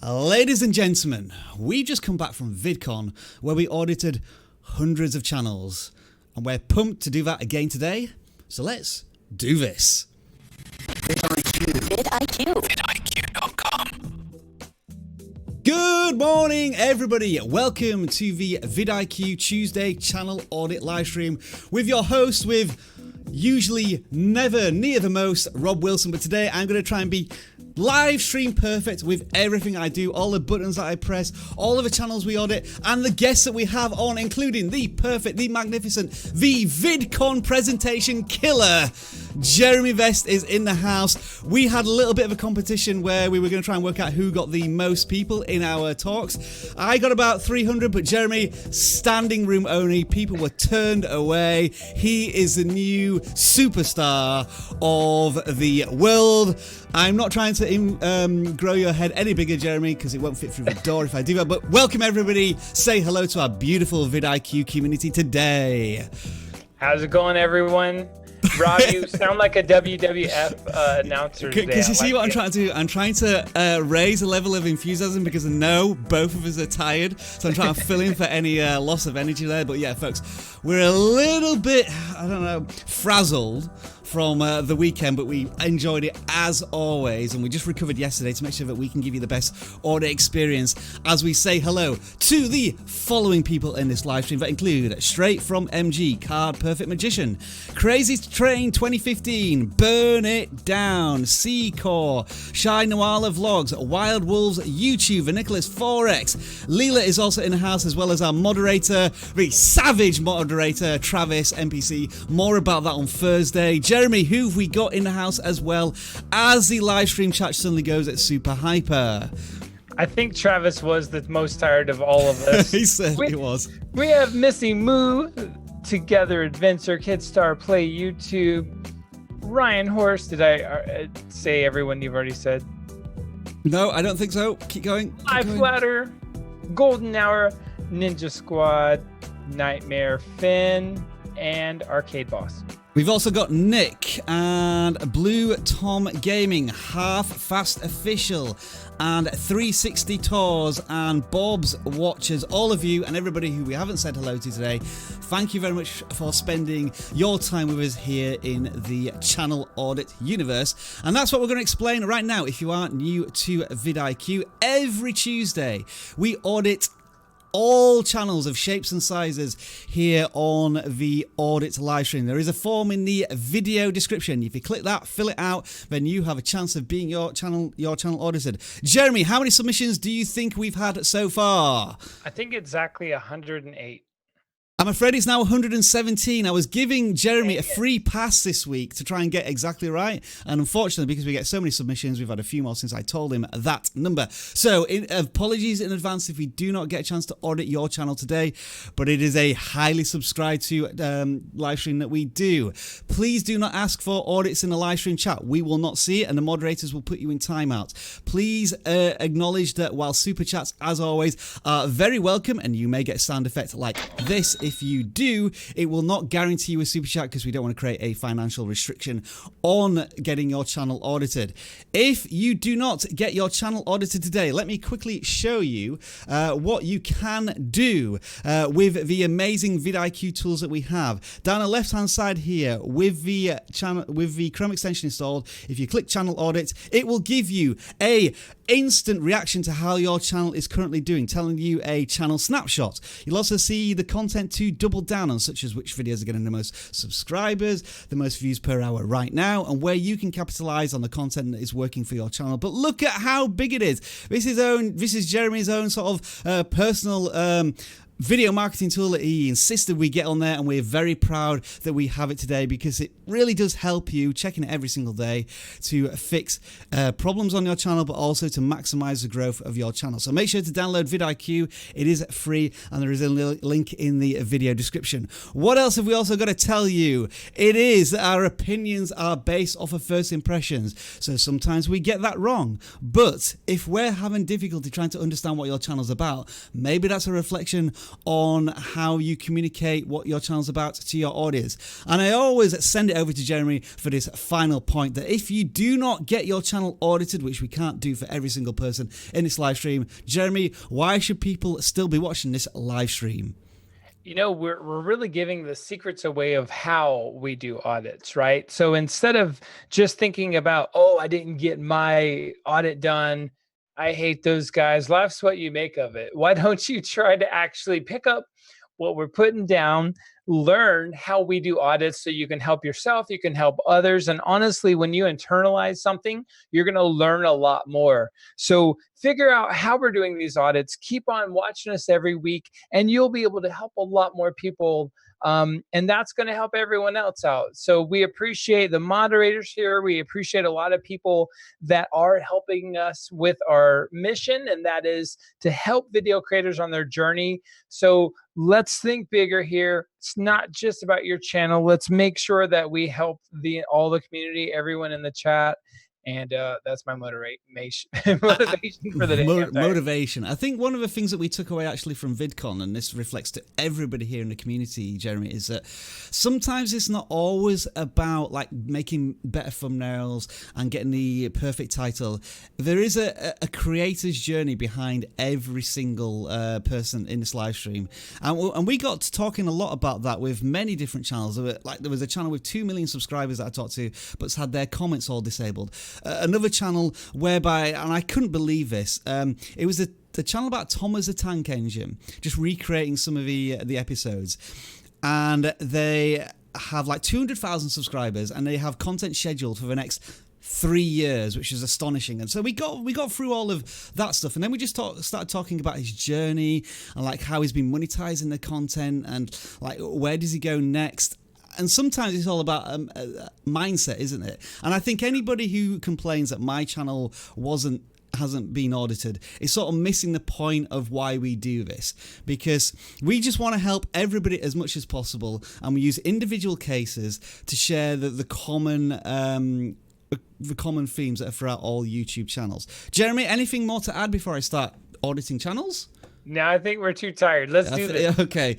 Ladies and gentlemen, we've just come back from VidCon where we audited hundreds of channels and we're pumped to do that again today, so let's do this. vidIQ. vidIQ.com. Good morning everybody, welcome to the vidIQ Tuesday channel audit livestream with your host with usually never near the most, Rob Wilson, but today I'm going to try and be live stream perfect with everything I do, all the buttons that I press, all of the channels we audit, and the guests that we have on, including the perfect, the magnificent, the VidCon presentation killer. Jeremy Vest is in the house. We had a little bit of a competition where we were going to try and work out who got the most people in our talks. I got about 300, but Jeremy, standing room only. People were turned away. He is the new superstar of the world. I'm not trying to grow your head any bigger, Jeremy, because it won't fit through the door if I do that. But welcome everybody. Say hello to our beautiful vidIQ community today. How's it going, everyone? Rob, you sound like a WWF announcer today. Because you see what I'm trying to do? I'm trying to raise a level of enthusiasm because I know both of us are tired. So I'm trying to fill in for any loss of energy there. But yeah, folks, we're a little bit, I don't know, frazzled from the weekend, but we enjoyed it as always, and we just recovered yesterday to make sure that we can give you the best audit experience as we say hello to the following people in this live stream that include Straight from MG, Card Perfect Magician, Crazy Train 2015, Burn It Down, C-Core, Shy Noala Vlogs, Wild Wolves YouTube, Nicholas Forex, Leela is also in the house, as well as our moderator, the savage moderator, Travis NPC. More about that on Thursday. Jeremy, who have we got in the house, as well as the live stream chat suddenly goes at super hyper? I think Travis was the most tired of all of us. He certainly was. We have Missy Moo, Together Adventure, Kidstar Play YouTube, Ryan Horst. Did I say everyone you've already said? No, I don't think so. Keep going. I Flatter, Golden Hour, Ninja Squad, Nightmare Finn, and Arcade Boss. We've also got Nick and Blue Tom Gaming, Half Fast Official, and 360 Tours and Bob's Watchers. All of you and everybody who we haven't said hello to today, thank you very much for spending your time with us here in the channel audit universe. And that's what we're going to explain right now. If you are new to vidIQ, every Tuesday we audit all channels of shapes and sizes here on the audit live stream. There is a form in the video description. If you click that, fill it out, then you have a chance of being your channel audited. Jeremy, how many submissions do you think we've had so far? I think exactly 108. I'm afraid it's now 117. I was giving Jeremy a free pass this week to try and get exactly right. And unfortunately, because we get so many submissions, we've had a few more since I told him that number. So apologies in advance if we do not get a chance to audit your channel today, but it is a highly subscribed to live stream that we do. Please do not ask for audits in the live stream chat. We will not see it and the moderators will put you in timeout. Please acknowledge that while super chats, as always, are very welcome and you may get a sound effect like this. If you do, it will not guarantee you a super chat because we don't want to create a financial restriction on getting your channel audited. If you do not get your channel audited today, let me quickly show you what you can do with the amazing vidIQ tools that we have. Down the left hand side here with the channel, with the Chrome extension installed, if you click channel audit, it will give you a instant reaction to how your channel is currently doing, telling you a channel snapshot. You'll also see the content to double down on, such as which videos are getting the most subscribers, the most views per hour right now, and where you can capitalize on the content that is working for your channel. But look at how big it is. This is Jeremy's own sort of personal video marketing tool that he insisted we get on there, and we're very proud that we have it today because it really does help you, checking it every single day, to fix problems on your channel, but also to maximize the growth of your channel. So make sure to download vidIQ. It is free and there is a link in the video description. What else have we also got to tell you? It is that our opinions are based off of first impressions, so sometimes we get that wrong, but if we're having difficulty trying to understand what your channel's about, maybe that's a reflection on how you communicate what your channel's about to your audience. And I always send it over to Jeremy for this final point, that if you do not get your channel audited, which we can't do for every single person in this live stream, Jeremy, why should people still be watching this live stream? You know, we're really giving the secrets away of how we do audits, right? So instead of just thinking about, oh, I didn't get my audit done, I hate those guys, life's what you make of it. Why don't you try to actually pick up what we're putting down, learn how we do audits so you can help yourself, you can help others. And honestly, when you internalize something, you're going to learn a lot more. So figure out how we're doing these audits, keep on watching us every week, and you'll be able to help a lot more people. And that's going to help everyone else out. So we appreciate the moderators here. We appreciate a lot of people that are helping us with our mission, and that is to help video creators on their journey. So let's think bigger here. It's not just about your channel. Let's make sure that we help all the community, everyone in the chat. And that's my motivation for the day. Motivation. I think one of the things that we took away actually from VidCon, and this reflects to everybody here in the community, Jeremy, is that sometimes it's not always about like making better thumbnails and getting the perfect title. There is a creator's journey behind every single person in this live stream, and we got to talking a lot about that with many different channels. Like there was a channel with 2 million subscribers that I talked to, but's had their comments all disabled. Another channel whereby, and I couldn't believe this, it was the channel about Thomas the Tank Engine, just recreating some of the episodes, and they have like 200,000 subscribers, and they have content scheduled for the next 3 years, which is astonishing. And so we got through all of that stuff, and then we just started talking about his journey and like how he's been monetizing the content and like where does he go next. And sometimes it's all about mindset, isn't it? And I think anybody who complains that my channel hasn't been audited is sort of missing the point of why we do this, because we just want to help everybody as much as possible, and we use individual cases to share the common themes that are throughout all YouTube channels. Jeremy, anything more to add before I start auditing channels? No, I think we're too tired. Let's do this. Okay.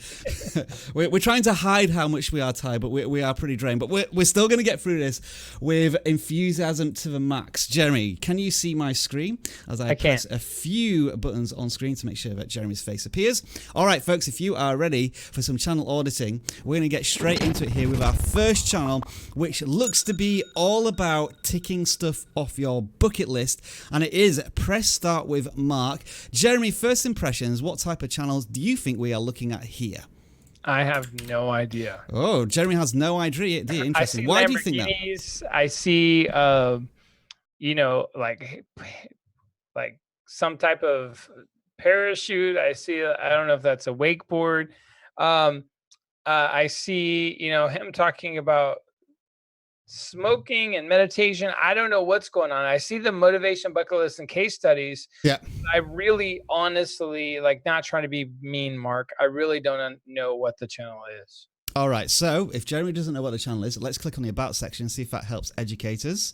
We're trying to hide how much we are tired, but we are pretty drained. But we're still going to get through this with enthusiasm to the max. Jeremy, can you see my screen as I press a few buttons on screen to make sure that Jeremy's face appears? All right, folks, if you are ready for some channel auditing, we're going to get straight into it here with our first channel, which looks to be all about ticking stuff off your bucket list, and it is Press Start with Mark. Jeremy, first impressions. What type of channels do you think we are looking at here? I have no idea. Oh, Jeremy has no idea. Interesting. Why do you think that? I see, you know, like some type of parachute. I see. I don't know if that's a wakeboard. I see, you know, him talking about smoking and meditation. I don't know what's going on. I see the motivation bucket list and case studies. Yeah. I really honestly, like, not trying to be mean, Mark, I really don't know what the channel is. All right. So if Jeremy doesn't know what the channel is, let's click on the About section and see if that helps educate us.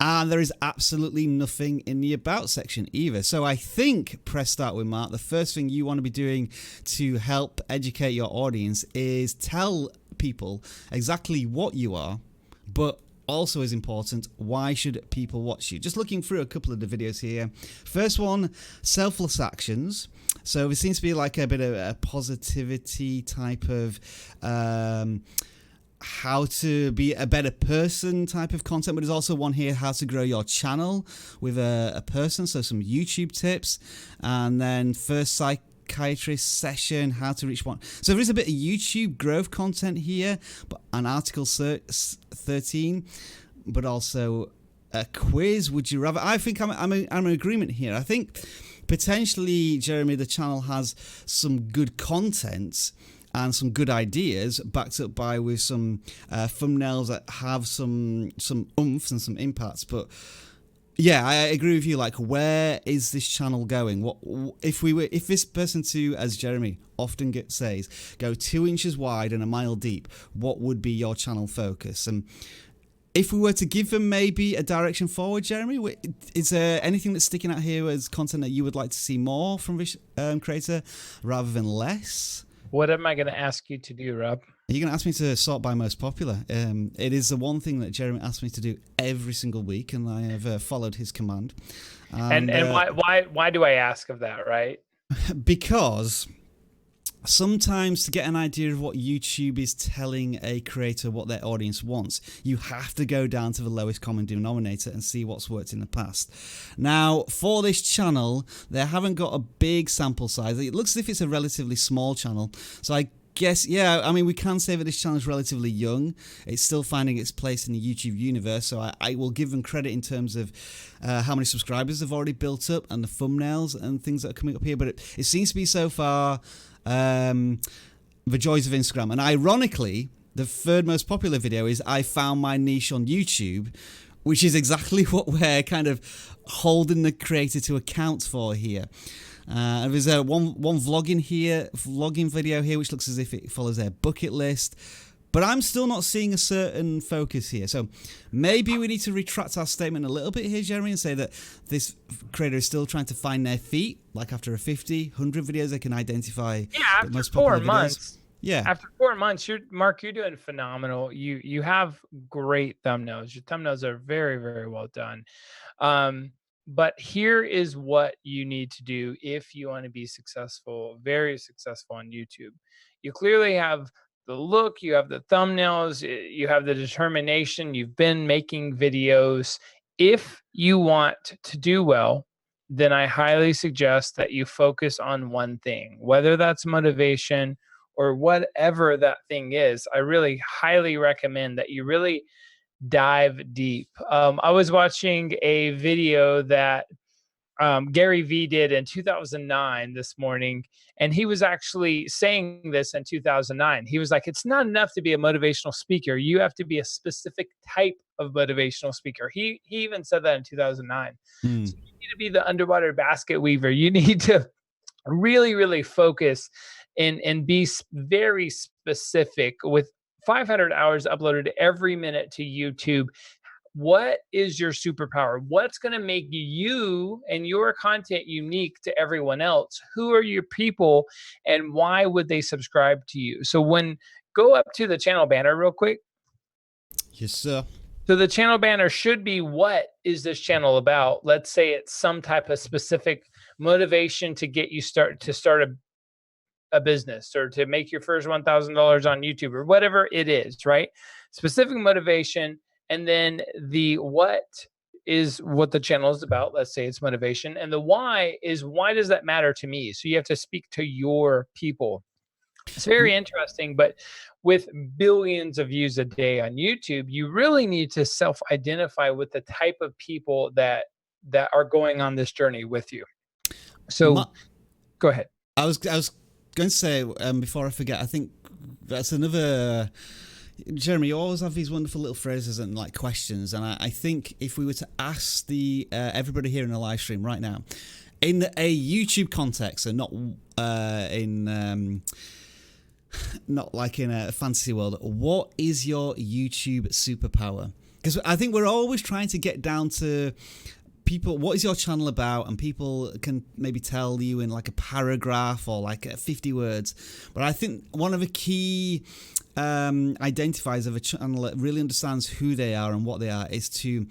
And there is absolutely nothing in the About section either. So I think, Press Start with Mark, the first thing you want to be doing to help educate your audience is tell people exactly what you are, but also as important, why should people watch you? Just looking through a couple of the videos here. First one, selfless actions. So there seems to be like a bit of a positivity type of how to be a better person type of content, but there's also one here, how to grow your channel with a person, so some YouTube tips, and then first psychiatrist session, how to reach one. So there is a bit of YouTube growth content here, but an article 13, but also a quiz. Would you rather? I think I'm in agreement here. I think potentially, Jeremy, the channel has some good content and some good ideas backed up by with some thumbnails that have some oomph and some impacts. But yeah, I agree with you. Like, where is this channel going? What if this person to, as Jeremy often says, go 2 inches wide and a mile deep? What would be your channel focus? And if we were to give them maybe a direction forward, Jeremy, is there anything that's sticking out here as content that you would like to see more from this creator rather than less? What am I going to ask you to do, Rob? You're going to ask me to sort by most popular. It is the one thing that Jeremy asked me to do every single week, and I have followed his command. And why do I ask of that, right? Because sometimes to get an idea of what YouTube is telling a creator what their audience wants, you have to go down to the lowest common denominator and see what's worked in the past. Now, for this channel, they haven't got a big sample size. It looks as if it's a relatively small channel. So I guess, yeah, I mean, we can say that this channel is relatively young. It's still finding its place in the YouTube universe, so I will give them credit in terms of how many subscribers they've already built up and the thumbnails and things that are coming up here. But it seems to be so far the joys of Instagram. And ironically, the third most popular video is I found my niche on YouTube, which is exactly what we're kind of holding the creator to account for here. There's one vlogging video here, which looks as if it follows their bucket list. But I'm still not seeing a certain focus here. So maybe we need to retract our statement a little bit here, Jeremy, and say that this creator is still trying to find their feet. Like after a 50, 100 videos, they can identify after the most 4 popular months. Videos. Yeah. After 4 months, Mark, you're doing phenomenal. You have great thumbnails. Your thumbnails are very, very well done. But here is what you need to do if you want to be successful, very successful on YouTube. You clearly have the look, you have the thumbnails, you have the determination, you've been making videos. If you want to do well, then I highly suggest that you focus on one thing, whether that's motivation or whatever that thing is. I really highly recommend that you really dive deep. I was watching a video that Gary Vee did in 2009 this morning, and he was actually saying this in 2009. He was like, it's not enough to be a motivational speaker. You have to be a specific type of motivational speaker. He even said that in 2009. So you need to be the underwater basket weaver. You need to really, really focus and be very specific with 500 hours uploaded every minute to YouTube. What is your superpower? What's going to make you and your content unique to everyone else? Who are your people and why would they subscribe to you? So go up to the channel banner real quick. Yes, sir. So the channel banner should be, what is this channel about? Let's say it's some type of specific motivation to get you start a business or to make your first $1,000 on YouTube or whatever it is, right? Specific motivation. And then the what is what the channel is about. Let's say it's motivation. And the why is, why does that matter to me? So you have to speak to your people. It's very interesting, but with billions of views a day on YouTube, you really need to self-identify with the type of people that are going on this journey with you. So go ahead. I was going to say, before I forget, I think that's another... Jeremy, you always have these wonderful little phrases and like questions, and I think if we were to ask the everybody here in the live stream right now, in a YouTube context, and not like in a fantasy world, what is your YouTube superpower? Because I think we're always trying to get down to people, what is your channel about? And people can maybe tell you in like a paragraph or like 50 words. But I think one of the key identifiers of a channel that really understands who they are and what they are is to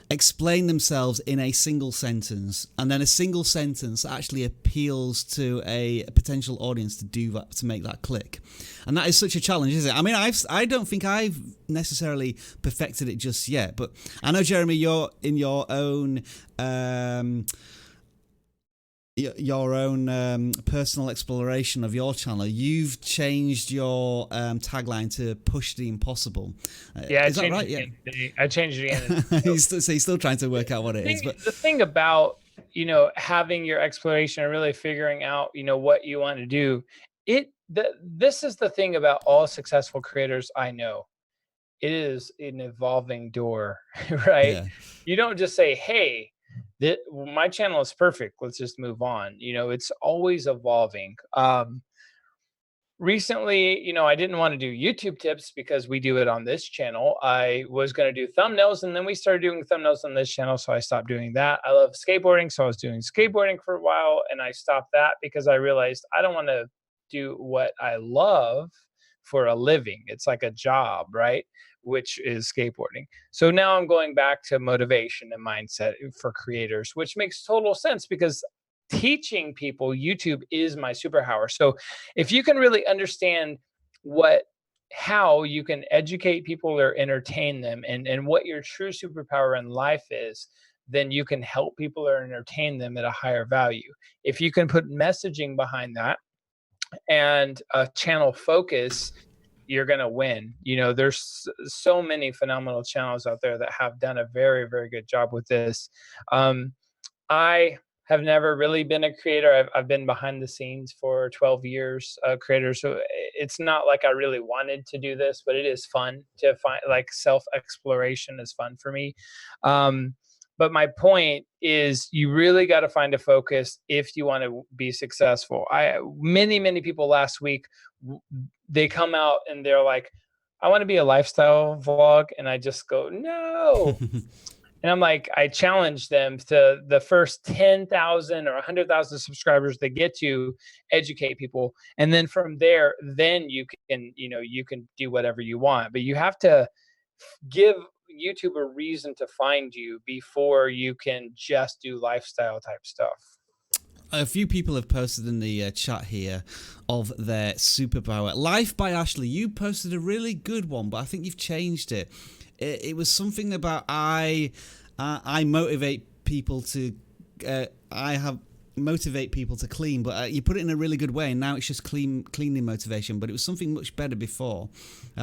explain themselves in a single sentence, and then a single sentence actually appeals to a potential audience to do that, to make that click. And that is such a challenge, isn't it? I mean, I don't think I've necessarily perfected it just yet, but I know, Jeremy, you're in your own personal exploration of your channel. You've changed your tagline to "Push the Impossible." Yeah, is that right? Yeah, I changed it again. He's still trying to work out what it is. But the thing about having your exploration and really figuring out what you want to do, this is the thing about all successful creators I know. It is an evolving door, right? Yeah. You don't just say, "Hey, my channel is perfect, let's just move on." It's always evolving. recently, I didn't want to do YouTube tips because we do it on this channel. I was going to do thumbnails, and then we started doing thumbnails on this channel, so I stopped doing that. I love skateboarding, so I was doing skateboarding for a while, and I stopped that because I realized I don't want to do what I love for a living. It's like a job, right? Which is skateboarding. So now I'm going back to motivation and mindset for creators, which makes total sense because teaching people YouTube is my superpower. So if you can really understand how you can educate people or entertain them, and what your true superpower in life is, then you can help people or entertain them at a higher value. If you can put messaging behind that and a channel focus, you're going to win. There's so many phenomenal channels out there that have done a very, very good job with this. I have never really been a creator. I've been behind the scenes for 12 years, creator. So it's not like I really wanted to do this, but it is fun to find, like, self-exploration is fun for me. But my point is, you really got to find a focus if you want to be successful. Many people last week, they come out and they're like, I want to be a lifestyle vlog. And I just go, no. And I'm like, I challenge them to the first 10,000 or 100,000 subscribers they get to, educate people. And then from there, then you can do whatever you want. But you have to give YouTube a reason to find you before you can just do lifestyle type stuff. A few people have posted in the chat here of their superpower. Life by Ashley, you posted a really good one, but I think you've changed it. It was something about I motivate people to motivate people to clean, but you put it in a really good way, and now it's just cleaning motivation, but it was something much better before,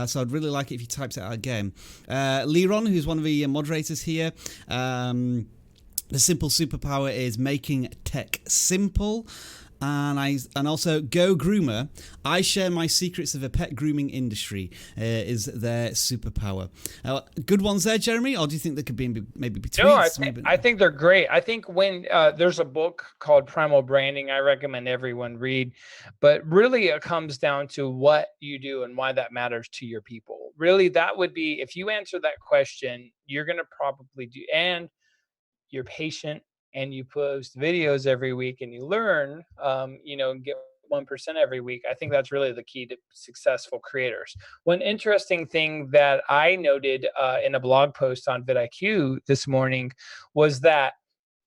so I'd really like it if you typed it out again. Leron, who's one of the moderators here, the simple superpower is making tech simple. And also Go Groomer, I share my secrets of the pet grooming industry, is their superpower. Good ones there, Jeremy, or do you think there could be maybe between? No, I think they're great. I think when there's a book called Primal Branding, I recommend everyone read, but really it comes down to what you do and why that matters to your people. Really, that would be, if you answer that question, you're going to probably do, and you're patient, and you post videos every week, and you learn, get 1% every week. I think that's really the key to successful creators. One interesting thing that I noted in a blog post on vidIQ this morning was that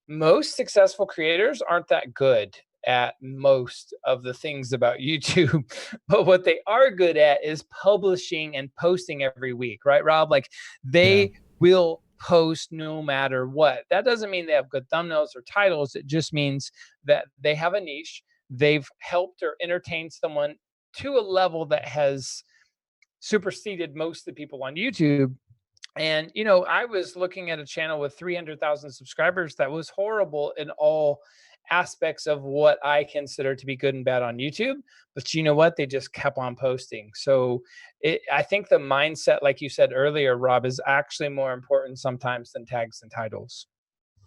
most successful creators aren't that good at most of the things about YouTube, but what they are good at is publishing and posting every week, right, Rob? Like, they will post no matter what. That doesn't mean they have good thumbnails or titles. It just means that they have a niche. They've helped or entertained someone to a level that has superseded most of the people on YouTube. And, I was looking at a channel with 300,000 subscribers that was horrible in all aspects of what I consider to be good and bad on YouTube. But you know what? They just kept on posting. So I think the mindset, like you said earlier, Rob, is actually more important sometimes than tags and titles.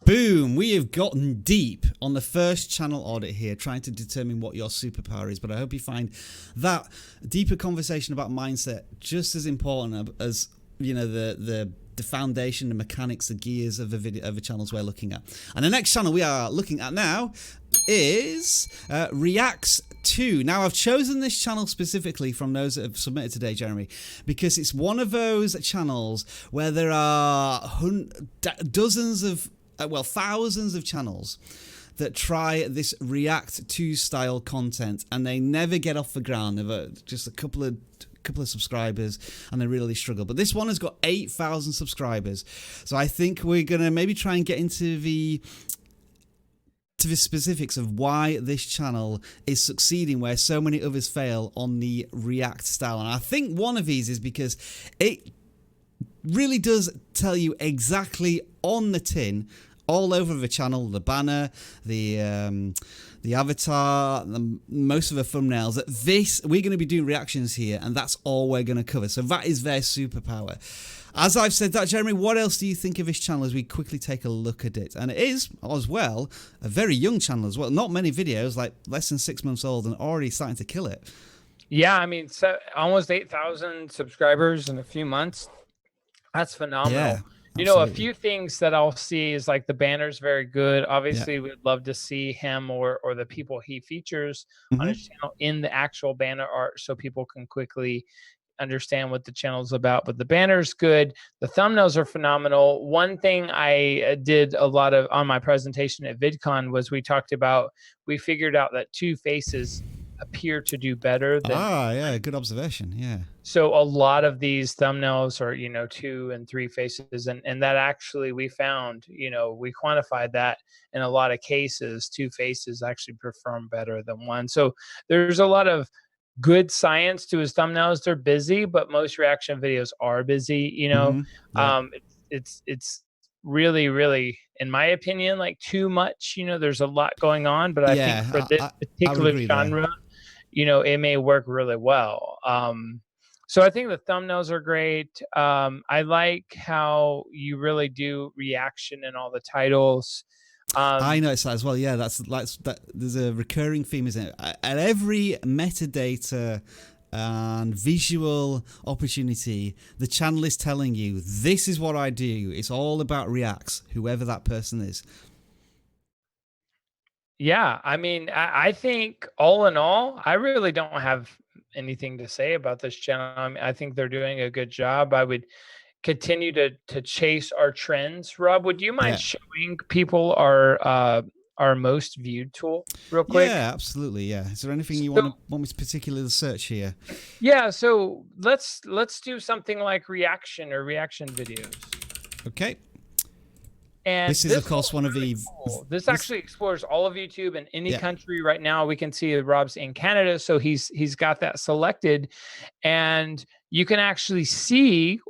Boom, we have gotten deep on the first channel audit here, trying to determine what your superpower is. But I hope you find that deeper conversation about mindset just as important as, the foundation, the mechanics, the gears of the channels we're looking at. And the next channel we are looking at now is Reacts 2. Now, I've chosen this channel specifically from those that have submitted today, Jeremy, because it's one of those channels where there are thousands of channels that try this React 2 style content, and they never get off the ground. They've just a couple of subscribers, and they really struggle. But this one has got 8,000 subscribers, so I think we're gonna maybe try and get into the specifics of why this channel is succeeding where so many others fail on the React style. And I think one of these is because it really does tell you exactly on the tin, all over the channel, the banner, the avatar, most of the thumbnails, that we're going to be doing reactions here, and that's all we're going to cover. So that is their superpower. As I've said that, Jeremy, what else do you think of this channel as we quickly take a look at it? And it is, as well, a very young channel as well. Not many videos, like less than 6 months old, and already starting to kill it. Yeah, I mean, almost 8,000 subscribers in a few months. That's phenomenal. Yeah, A absolutely. few things that I'll see is like the banner's very good. Yeah. Obviously, we'd love to see him or the people he features on his Hmm. channel in the actual banner art so people can quickly understand what the channel's about. But the banner's good. The thumbnails are phenomenal. One thing I did a lot of on my presentation at VidCon was we figured out that two faces appear to do better than Ah, yeah, good observation. Yeah. so a lot of these thumbnails are, two and three faces. And that actually we found, we quantified that in a lot of cases, two faces actually perform better than one. So there's a lot of good science to his thumbnails. They're busy, but most reaction videos are busy, Hmm. Yeah. it's really, really, in my opinion, like too much, there's a lot going on, but I think Yeah, for this I would particular agree there. genre, it may work really well. So I think the thumbnails are great. I like how you really do reaction in all the titles. I noticed that as well. Yeah, that's that. There's a recurring theme, isn't it? At every metadata and visual opportunity, the channel is telling you this is what I do. It's all about reacts, whoever that person is. Yeah, I mean, I think all in all, I really don't have anything to say about this channel. I mean, I think they're doing a good job. I would continue to chase our trends. Rob, would you mind Yeah. showing people our most viewed tool real quick? Yeah, absolutely. Yeah. Is there anything you So want me to particularly search here? yeah, so let's do something like reaction videos. Okay. And This is, of this course, one of really the. cool. This This, actually explores all of YouTube in any yeah. country right now. We can see Rob's in Canada, so he's got that selected, and you can actually see.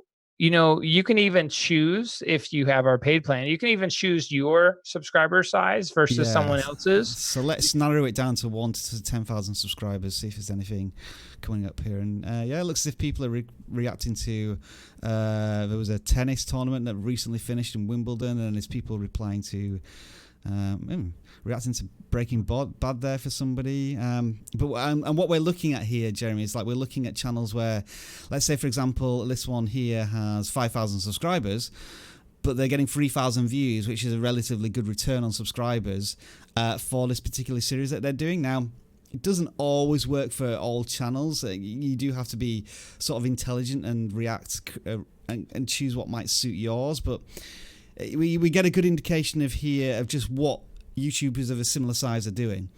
You can even choose if you have our paid plan. You can even choose your subscriber size versus Yeah. someone else's. So let's narrow it down to 1 to 10,000 subscribers. See if there's anything coming up here. And yeah, it looks as if people are reacting to. There was a tennis tournament that recently finished in Wimbledon, and there's people replying to. Reacting to Breaking Bad there for somebody. But what we're looking at here, Jeremy, is like we're looking at channels where, let's say, for example, this one here has 5,000 subscribers, but they're getting 3,000 views, which is a relatively good return on subscribers for this particular series that they're doing. Now, it doesn't always work for all channels. You do have to be sort of intelligent and react and choose what might suit yours, but we get a good indication of here of just what YouTubers of a similar size are doing.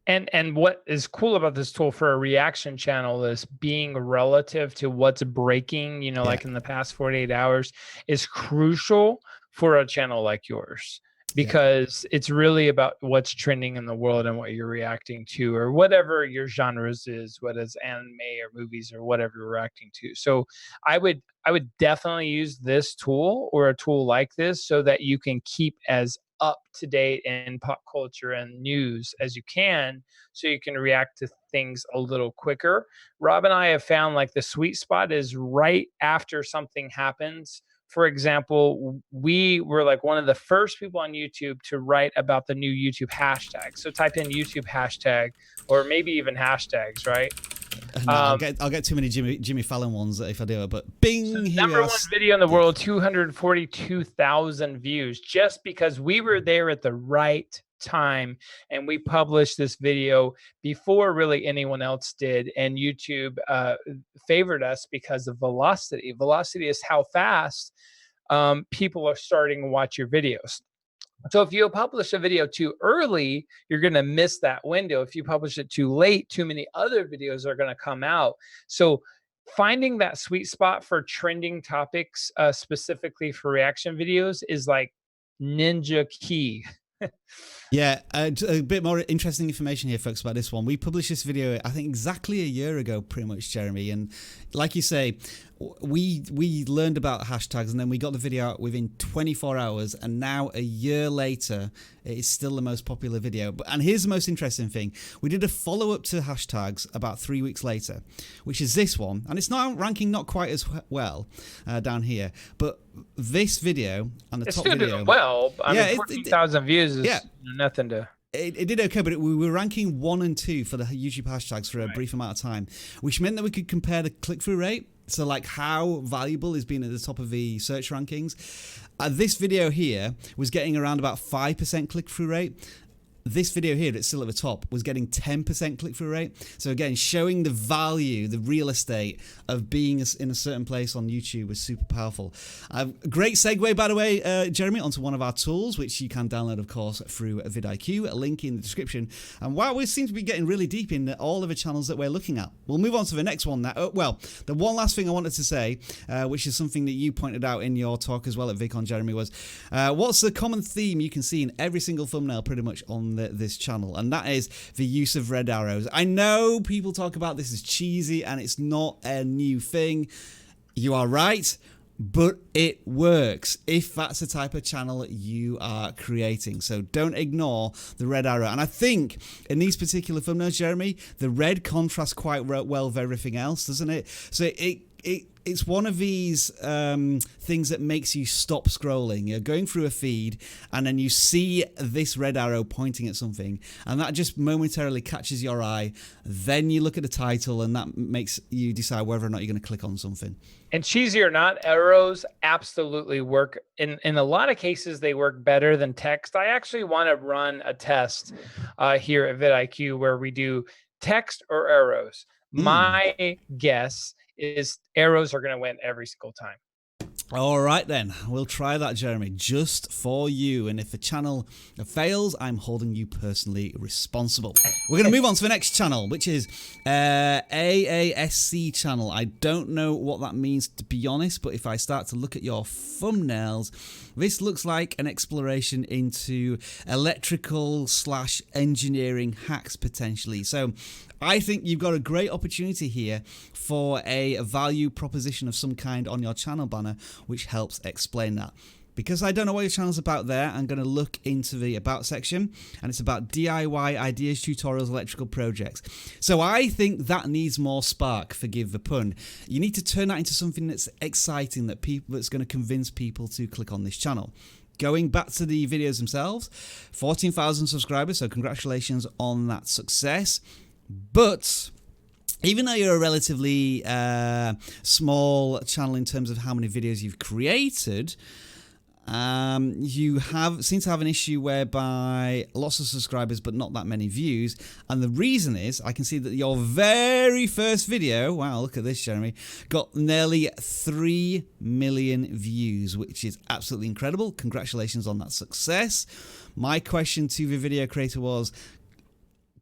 And what is cool about this tool for a reaction channel is being relative to what's breaking, like in the past 48 hours is crucial for a channel like yours, because it's really about what's trending in the world and what you're reacting to, or whatever your genres is, whether it's anime or movies or whatever you're reacting to. So I would definitely use this tool or a tool like this so that you can keep as up to date in pop culture and news as you can, so you can react to things a little quicker. Rob and I have found like the sweet spot is right after something happens. For example, we were like one of the first people on YouTube to write about the new YouTube hashtag. So type in YouTube hashtag, or maybe even hashtags, right? No, I'll get too many Jimmy Fallon ones if I do it, but bing, so here number one video in the world, 242,000 views, just because we were there at the right time and we published this video before really anyone else did, and YouTube favored us because of velocity. Velocity is how fast people are starting to watch your videos. So if you publish a video too early, you're going to miss that window. If you publish it too late, too many other videos are going to come out. So finding that sweet spot for trending topics, specifically for reaction videos, is like ninja key. Yeah, a bit more interesting information here, folks, about this one. We published this video, I think, exactly a year ago, pretty much, Jeremy. And like you say, we learned about hashtags, and then we got the video out within 24 hours. And now, a year later, it is still the most popular video. And here's the most interesting thing. We did a follow-up to hashtags about 3 weeks later, which is this one. And it's not ranking not quite as well down here. But this video and the It's top still video... doing well. I mean, Yeah, 14,000 views is yeah. nothing to... it did okay, but we were ranking 1 and 2 for the YouTube hashtags for a brief amount of time, which meant that we could compare the click-through rate. So like how valuable is being at the top of the search rankings. This video here was getting around about 5% click-through rate. This video here that's still at the top was getting 10% click-through rate. So again, showing the value, the real estate of being in a certain place on YouTube was super powerful. Great segue, by the way, Jeremy, onto one of our tools, which you can download, of course, through vidIQ, a link in the description. And wow, we seem to be getting really deep in all of the channels that we're looking at. We'll move on to the next one now. Well, the one last thing I wanted to say, which is something that you pointed out in your talk as well at VidCon, Jeremy, was what's the common theme you can see in every single thumbnail pretty much on this channel, and that is the use of red arrows. I know people talk about this as cheesy and it's not a new thing. You are right, but it works if that's the type of channel you are creating. So don't ignore the red arrow. And I think in these particular thumbnails, Jeremy, the red contrasts quite well with everything else, doesn't it? So it's one of these things that makes you stop scrolling. You're going through a feed and then you see this red arrow pointing at something and that just momentarily catches your eye. Then you look at the title and that makes you decide whether or not you're going to click on something. And cheesy or not, arrows absolutely work. In a lot of cases, they work better than text. I actually want to run a test here at vidIQ where we do text or arrows. My guess is arrows are going to win every single time. All right, then. We'll try that, Jeremy, just for you. And if the channel fails, I'm holding you personally responsible. We're going to move on to the next channel, which is AASC channel. I don't know what that means, to be honest, but if I start to look at your thumbnails, this looks like an exploration into electrical / engineering hacks, potentially. So I think you've got a great opportunity here for a value proposition of some kind on your channel banner, which helps explain that. Because I don't know what your channel's about there, I'm going to look into the About section, and it's about DIY ideas, tutorials, electrical projects. So I think that needs more spark, forgive the pun. You need to turn that into something that's exciting, that's going to convince people to click on this channel. Going back to the videos themselves, 14,000 subscribers, so congratulations on that success. But even though you're a relatively small channel in terms of how many videos you've created, you seem to have an issue whereby lots of subscribers but not that many views. And the reason is, I can see that your very first video, wow, look at this, Jeremy, got nearly 3 million views, which is absolutely incredible. Congratulations on that success. My question to the video creator was,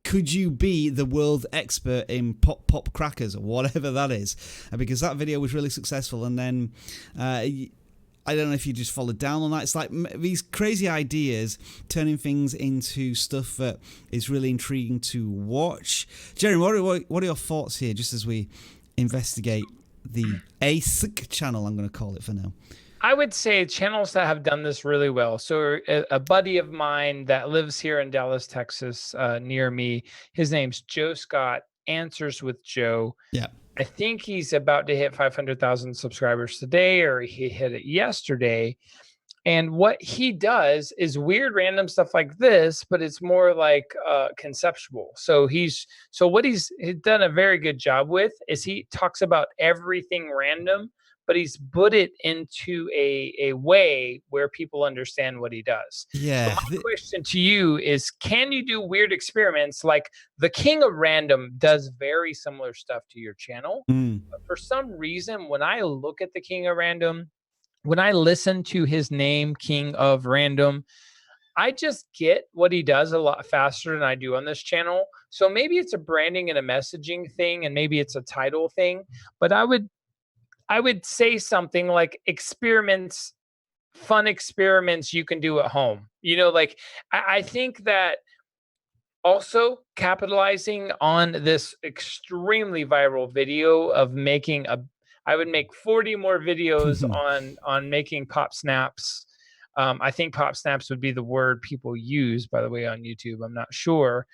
could you be the world expert in pop crackers or whatever that is? Because that video was really successful, and then I don't know if you just followed down on that. It's like these crazy ideas turning things into stuff that is really intriguing to watch. Jeremy, what are your thoughts here, just as we investigate the ASC channel, I'm going to call it for now? I would say channels that have done this really well. So a buddy of mine that lives here in Dallas, Texas, near me, his name's Joe Scott, Answers with Joe. Yeah. I think he's about to hit 500,000 subscribers today, or he hit it yesterday. And what he does is weird, random stuff like this, but it's more like conceptual. So what he's done a very good job with is he talks about everything random, but he's put it into a way where people understand what he does. Yeah. So my question to you is, can you do weird experiments? Like the King of Random does very similar stuff to your channel. But for some reason, when I look at the King of Random, when I listen to his name, King of Random, I just get what he does a lot faster than I do on this channel. So maybe it's a branding and a messaging thing, and maybe it's a title thing, but I would say something like experiments, fun experiments you can do at home. You know, like I think that also capitalizing on this extremely viral video of making I would make 40 more videos on making pop snaps. I think pop snaps would be the word people use, by the way, on YouTube. I'm not sure.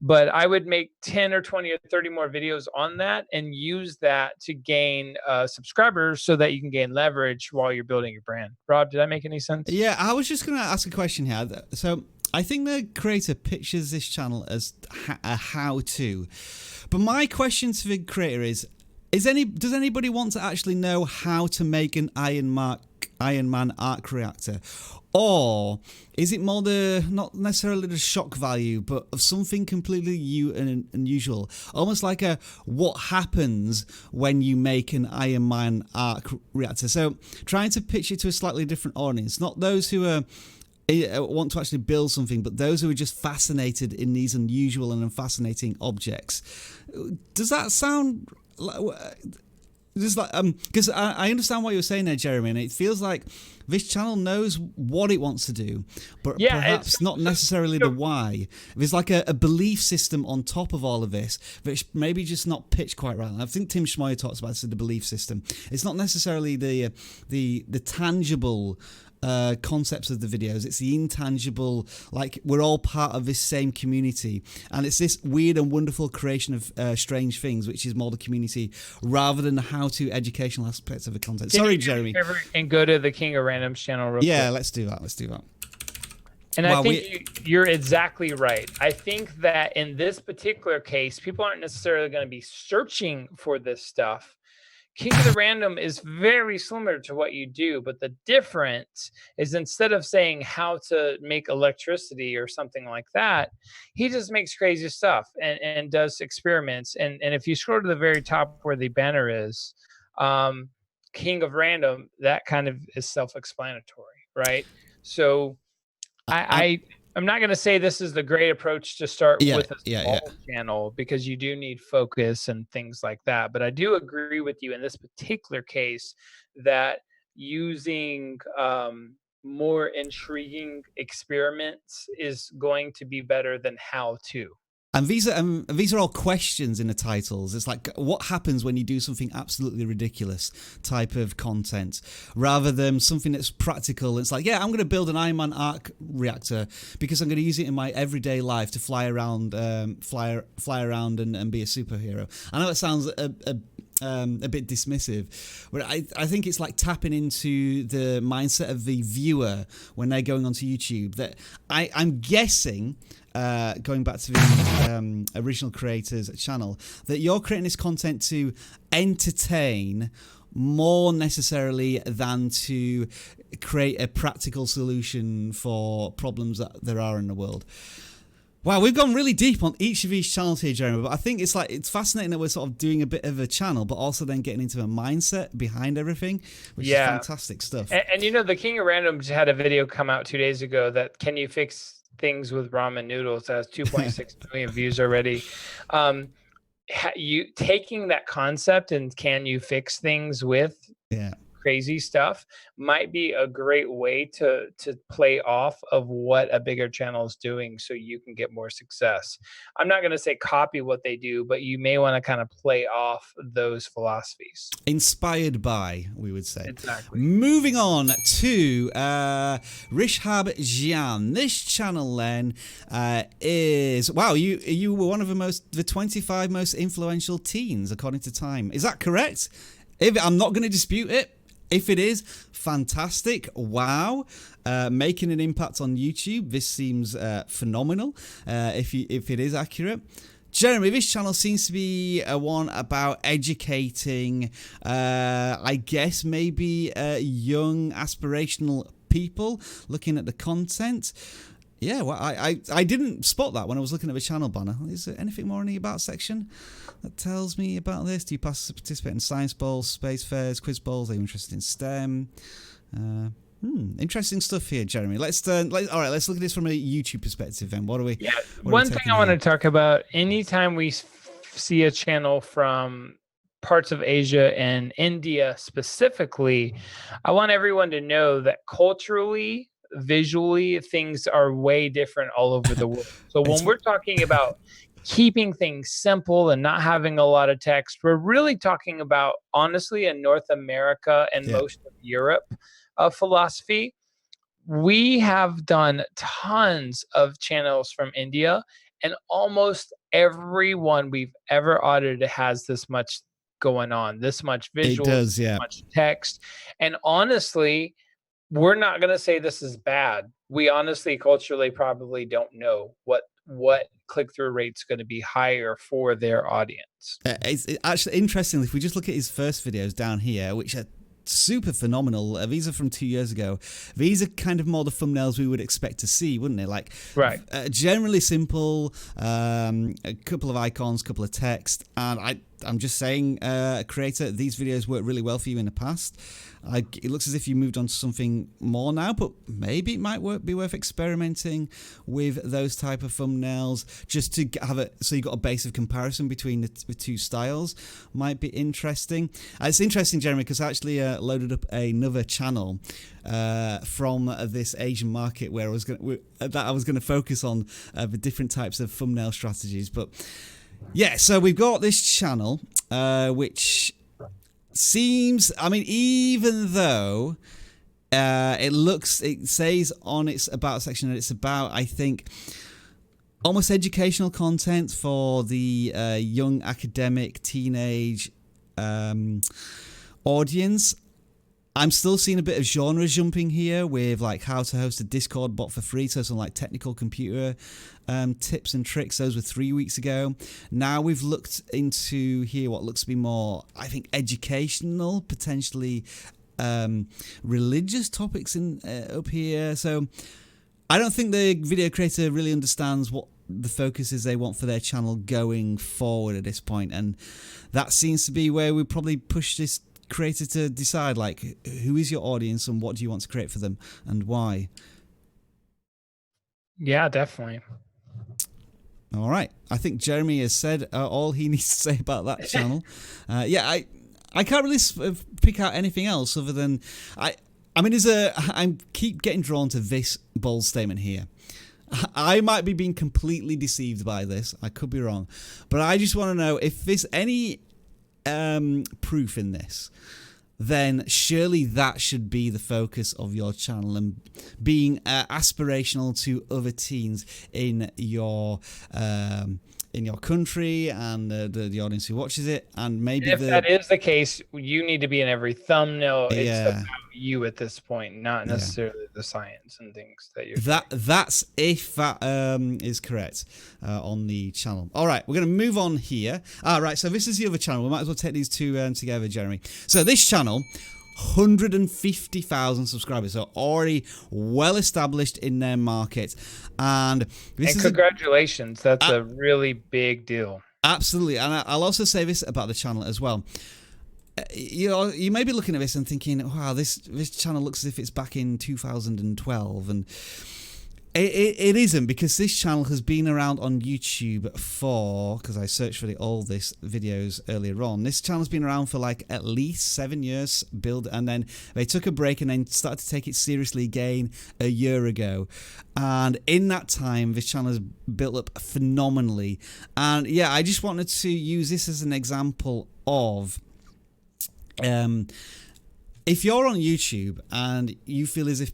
But I would make 10 or 20 or 30 more videos on that and use that to gain subscribers so that you can gain leverage while you're building your brand. Rob, did I make any sense? Yeah, I was just going to ask a question here. So I think the creator pictures this channel as a how-to. But my question to the creator does anybody want to actually know how to make an Iron Man arc reactor? Or is it more not necessarily the shock value, but of something completely unusual? Almost like a what happens when you make an Iron Man arc reactor. So trying to pitch it to a slightly different audience, not those who want to actually build something, but those who are just fascinated in these unusual and fascinating objects. Does that sound just like because I understand what you're saying there, Jeremy, and it feels like this channel knows what it wants to do, but perhaps not necessarily the why. There's like a belief system on top of all of this, which maybe just not pitched quite right. I think Tim Schmoyer talks about this, the belief system. It's not necessarily the tangible concepts of the videos. It's the intangible, like we're all part of this same community, and it's this weird and wonderful creation of strange things, which is more the community rather than the how-to educational aspects of the content. Sorry, Jeremy. And go to the King of Randoms channel real quick. Let's do that. And I think you're exactly right. I think that in this particular case, people aren't necessarily going to be searching for this stuff. King of the Random is very similar to what you do, but the difference is instead of saying how to make electricity or something like that, he just makes crazy stuff and does experiments. And if you scroll to the very top where the banner is, King of Random, that kind of is self-explanatory, right? So I'm not going to say this is the great approach to start with a small channel, because you do need focus and things like that. But I do agree with you in this particular case that using more intriguing experiments is going to be better than how to. And these are all questions in the titles. It's like, what happens when you do something absolutely ridiculous type of content, rather than something that's practical. It's like, I'm going to build an Iron Man arc reactor because I'm going to use it in my everyday life to fly around and be a superhero. I know it sounds a bit dismissive, but I think it's like tapping into the mindset of the viewer when they're going onto YouTube. That I'm guessing, going back to the original creators channel, that you're creating this content to entertain more necessarily than to create a practical solution for problems that there are in the world. Wow, we've gone really deep on each of these channels here, Jeremy, but I think it's fascinating that we're sort of doing a bit of a channel, but also then getting into a mindset behind everything, which is fantastic stuff. And you know, the King of Randoms had a video come out 2 days ago that can you fix things with ramen noodles, that has 2.6 million views already. You taking that concept and can you fix things with crazy stuff might be a great way to play off of what a bigger channel is doing, so you can get more success. I'm not going to say copy what they do, but you may want to kind of play off those philosophies. Inspired by, we would say. Exactly. Moving on to Rishab Jian. This channel then is, wow, you were one of the 25 most influential teens according to Time. Is that correct? I'm not going to dispute it. If it is, fantastic. Wow. Making an impact on YouTube. This seems phenomenal, if it is accurate. Jeremy, this channel seems to be one about educating, I guess, maybe young, aspirational people looking at the content. Yeah, well, I didn't spot that when I was looking at the channel banner. Is there anything more in the About section that tells me about this? Do you participate in science bowls, space fairs, quiz bowls? Are you interested in STEM? Interesting stuff here, Jeremy. Let's look at this from a YouTube perspective then. What are we? Yeah, one thing I want to talk about, anytime we see a channel from parts of Asia and India specifically, I want everyone to know that culturally, visually, things are way different all over the world. So when we're talking about keeping things simple and not having a lot of text, we're really talking about, honestly, in North America and most of Europe philosophy. We have done tons of channels from India, and almost everyone we've ever audited has this much going on, this much visual, this much text. And honestly, we're not going to say this is bad. We honestly, culturally, probably don't know what click-through rate's going to be higher for their audience. It's actually interesting. If we just look at his first videos down here, which are super phenomenal. These are from 2 years ago. These are kind of more the thumbnails we would expect to see, wouldn't it? Like, right. Generally simple, a couple of icons, couple of text, and I'm just saying, creator, these videos worked really well for you in the past. It looks as if you moved on to something more now, but maybe it might be worth experimenting with those type of thumbnails just to have it so you've got a base of comparison between the two styles. Might be interesting. It's interesting, Jeremy, because I actually loaded up another channel from this Asian market where I was going to focus on the different types of thumbnail strategies. But yeah, so we've got this channel which seems, I mean, even though it says on its about section that it's about, I think, almost educational content for the young academic teenage audience. I'm still seeing a bit of genre jumping here with like how to host a Discord bot for free, so some like technical computer tips and tricks. Those were 3 weeks ago. Now we've looked into here what looks to be more, I think, educational, potentially religious topics in up here. So I don't think the video creator really understands what the focus is they want for their channel going forward at this point, and that seems to be where we probably push this creator to decide, like, who is your audience and what do you want to create for them and why. Yeah, definitely. All right, I think Jeremy has said all he needs to say about that channel. Yeah, I can't really pick out anything else other than I mean, I keep getting drawn to this bold statement here. I might be being completely deceived by this. I could be wrong, but I just want to know if there's any proof in this, then surely that should be the focus of your channel and being aspirational to other teens in your country and the audience who watches it. And maybe if that is the case, you need to be in every thumbnail. It's about you at this point, not necessarily the science and things that you're that's if that is correct on the channel. All right, we're going to move on here. All right, so this is the other channel. We might as well take these two together, Jeremy. So this channel, 150,000 subscribers, so already well established in their market, and congratulations, that's a really big deal. Absolutely. And I'll also say this about the channel as well. You may be looking at this and thinking, wow, this channel looks as if it's back in 2012, and it isn't, because this channel has been around on YouTube for, because I searched for the oldest videos earlier on, this channel's been around for like at least 7 years and then they took a break and then started to take it seriously again a year ago. And in that time, this channel has built up phenomenally. And yeah, I just wanted to use this as an example of if you're on YouTube and you feel as if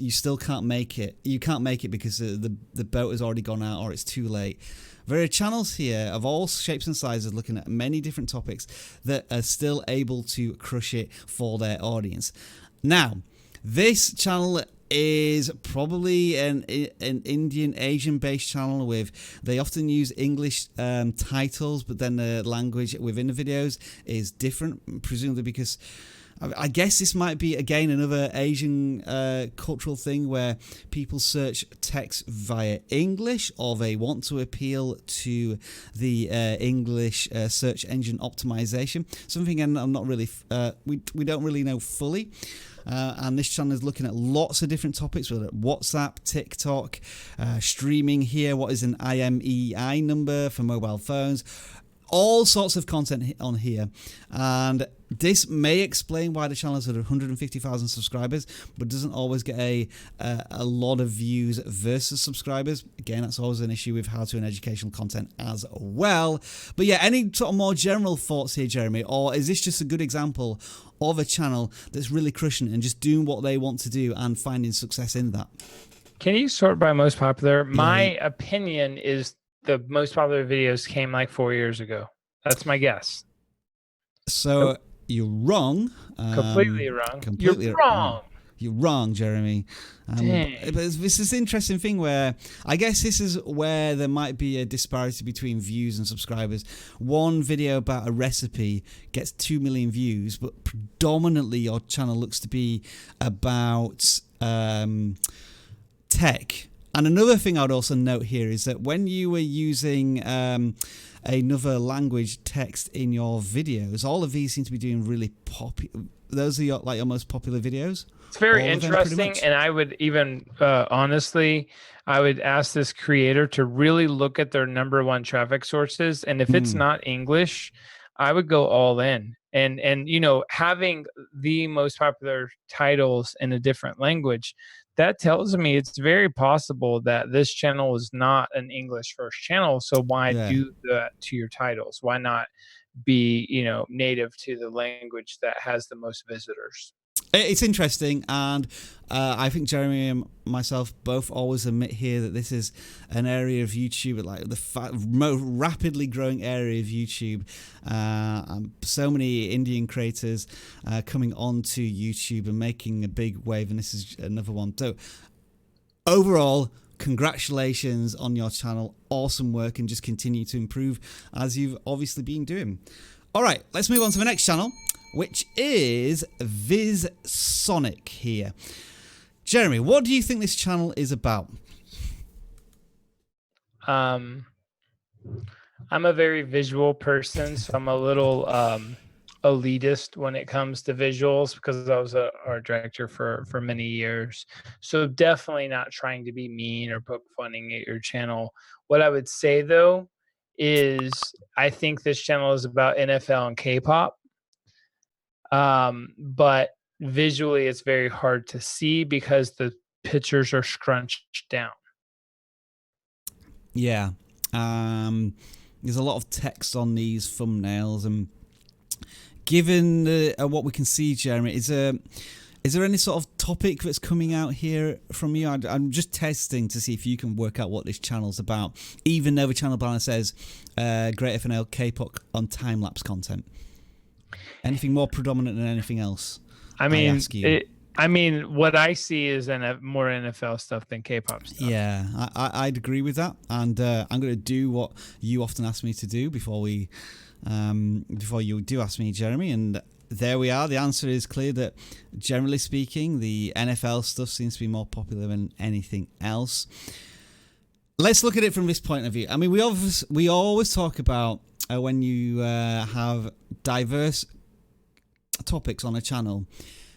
you still can't make it, because the boat has already gone out or it's too late. There are channels here of all shapes and sizes looking at many different topics that are still able to crush it for their audience. Now, this channel is probably an Indian, Asian-based channel they often use English titles, but then the language within the videos is different, presumably because I guess this might be, again, another Asian cultural thing where people search text via English, or they want to appeal to the English search engine optimization. Something I'm not really, we don't really know fully. And this channel is looking at lots of different topics, whether WhatsApp, TikTok, streaming here, what is an IMEI number for mobile phones, all sorts of content on here. And this may explain why the channel has 150,000 subscribers, but doesn't always get a lot of views versus subscribers. Again, that's always an issue with how to and educational content as well. But yeah, any sort of more general thoughts here, Jeremy? Or is this just a good example of a channel that's really crushing and just doing what they want to do and finding success in that? Can you sort by most popular? My opinion is the most popular videos came like 4 years ago. That's my guess. So you're wrong. Completely wrong. Completely You're wrong. You're wrong, Jeremy. Dang. But it's this interesting thing where I guess this is where there might be a disparity between views and subscribers. One video about a recipe gets 2 million views, but predominantly your channel looks to be about tech. And another thing I'd also note here is that when you were using another language text in your videos, all of these seem to be doing really popular. Those are your most popular videos. It's very interesting, and I would even honestly, I would ask this creator to really look at their number one traffic sources, and if it's not English, I would go all in. And having the most popular titles in a different language, that tells me it's very possible that this channel is not an English first channel. So why do that to your titles? Why not be native to the language that has the most visitors? It's interesting, and I think Jeremy and myself both always admit here that this is an area of YouTube, like the most rapidly growing area of YouTube. So many Indian creators coming onto YouTube and making a big wave, and this is another one. So overall, congratulations on your channel. Awesome work, and just continue to improve as you've obviously been doing. All right, let's move on to the next channel, which is VisSonic here. Jeremy, what do you think this channel is about? I'm a very visual person, so I'm a little elitist when it comes to visuals because I was a art director for many years. So definitely not trying to be mean or poke fun at your channel. What I would say though is I think this channel is about NFL and K-pop. But visually it's very hard to see because the pictures are scrunched down. Yeah. There's a lot of text on these thumbnails, and given what we can see, Jeremy, is there any sort of topic that's coming out here from you? I'm just testing to see if you can work out what this channel's about, even though the channel banner says Great FNL K-pop on time-lapse content. Anything more predominant than anything else? I mean, what I see is more NFL stuff than K-pop stuff. Yeah, I'd agree with that, and I'm going to do what you often ask me to do before you do ask me, Jeremy. And there we are. The answer is clear that, generally speaking, the NFL stuff seems to be more popular than anything else. Let's look at it from this point of view. I mean, we always talk about when you have diverse topics on a channel,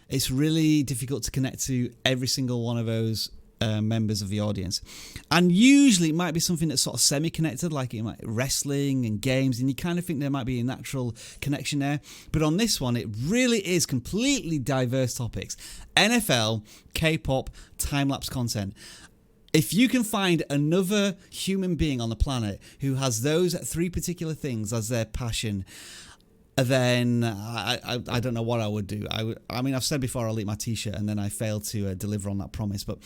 it's really difficult to connect to every single one of those members of the audience. And usually it might be something that's sort of semi-connected, like it might wrestling and games, and you kind of think there might be a natural connection there. But on this one, it really is completely diverse topics. NFL, K-pop, time-lapse content. If you can find another human being on the planet who has those three particular things as their passion, then I don't know what I would do. I mean, I've said before I'll eat my t-shirt, and then I failed to deliver on that promise. But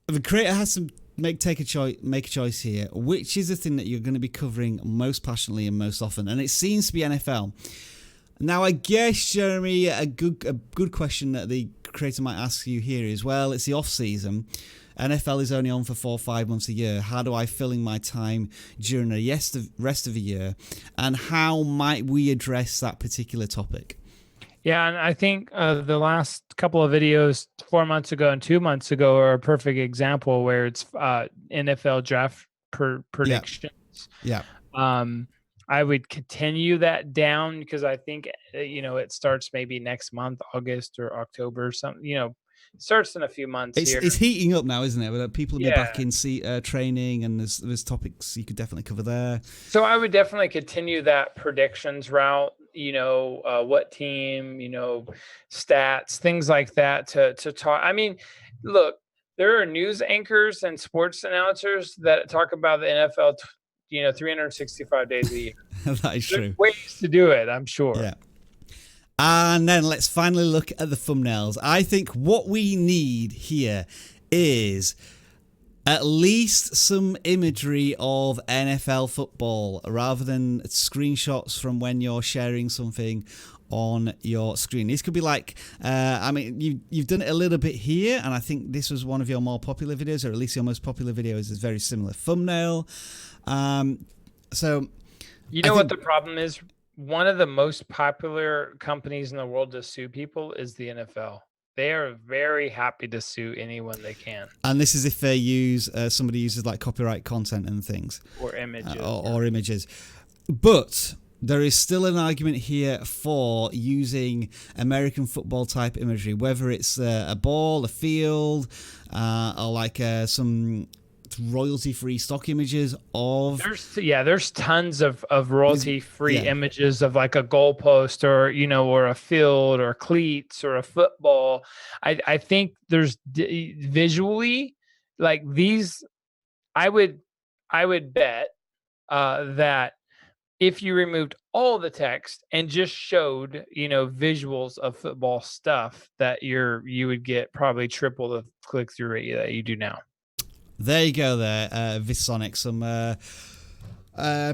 the creator has to make a choice here. Which is the thing that you're going to be covering most passionately and most often? And it seems to be NFL. Now, I guess, Jeremy, a good question that the creator might ask you here is, well, it's the off season. NFL is only on for 4 or 5 months a year. How do I fill in my time during the rest of the year? And how might we address that particular topic? Yeah, and I think the last couple of videos 4 months ago and 2 months ago are a perfect example where it's NFL draft predictions. Yeah. I would continue that down because I think, it starts maybe next month, August or October or something, starts in a few months. It's heating up now, isn't it? People are back in training, and there's topics you could definitely cover there. So I would definitely continue that predictions route. What team, stats, things like that to talk. I mean, look, there are news anchors and sports announcers that talk about the NFL, 365 days a year. That is true. There's ways to do it, I'm sure. Yeah. And then let's finally look at the thumbnails. I think what we need here is at least some imagery of NFL football rather than screenshots from when you're sharing something on your screen. These could be like, I mean, you've done it a little bit here, and I think this was one of your more popular videos, or at least your most popular video is a very similar thumbnail. So, you know what the problem is? One of the most popular companies in the world to sue people is the NFL. They are very happy to sue anyone they can. And this is if they use somebody uses like copyright content and things, or images, or images. But there is still an argument here for using American football type imagery, whether it's a ball, a field, or like some royalty-free stock images of. There's tons of royalty-free images of like a goalpost, or or a field, or cleats, or a football. I think there's visually like these. I would bet that if you removed all the text and just showed visuals of football stuff, that you would get probably triple the click-through rate that you do now. There you go there, VidSonic. Some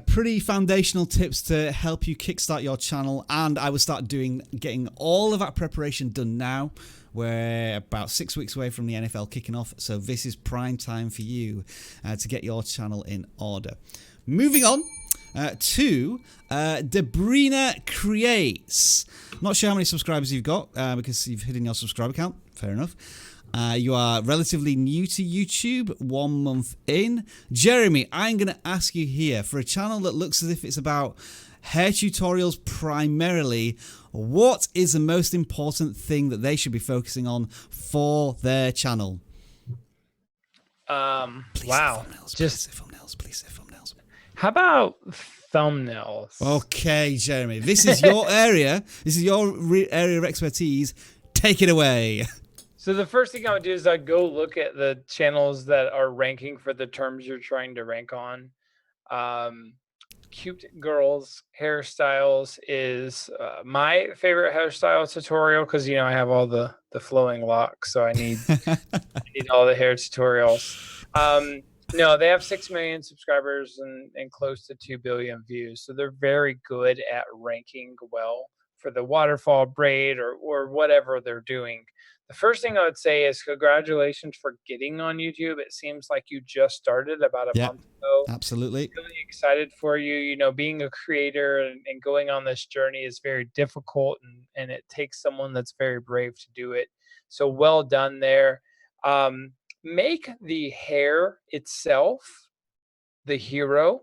pretty foundational tips to help you kickstart your channel. And I would start getting all of that preparation done now. We're about 6 weeks away from the NFL kicking off. So this is prime time for you to get your channel in order. Moving on to Debrina Creates. Not sure how many subscribers you've got because you've hidden your subscriber count. Fair enough. You are relatively new to YouTube, 1 month in. Jeremy, I'm going to ask you here, for a channel that looks as if it's about hair tutorials primarily, what is the most important thing that they should be focusing on for their channel? Wow. Please say thumbnails. How about thumbnails? Okay, Jeremy, this is your area. This is your area of expertise. Take it away. So the first thing I would do is I'd go look at the channels that are ranking for the terms you're trying to rank on. Cute girls hairstyles is my favorite hairstyle tutorial, because I have all the flowing locks, so I need all the hair tutorials. No, they have 6 million subscribers and close to 2 billion views, so they're very good at ranking well for the waterfall braid or whatever they're doing. The first thing I would say is congratulations for getting on YouTube. It seems like you just started about a month ago. Absolutely. Really excited for you. Being a creator and going on this journey is very difficult, and it takes someone that's very brave to do it. So well done there. Make the hair itself the hero.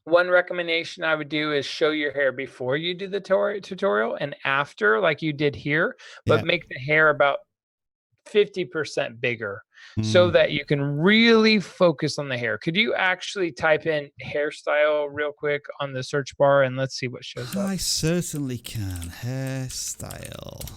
One recommendation I would do is show your hair before you do the tutorial and after, like you did here, but make the hair about 50% bigger so that you can really focus on the hair. Could you actually type in hairstyle real quick on the search bar and let's see what shows up? I certainly can. Hairstyle.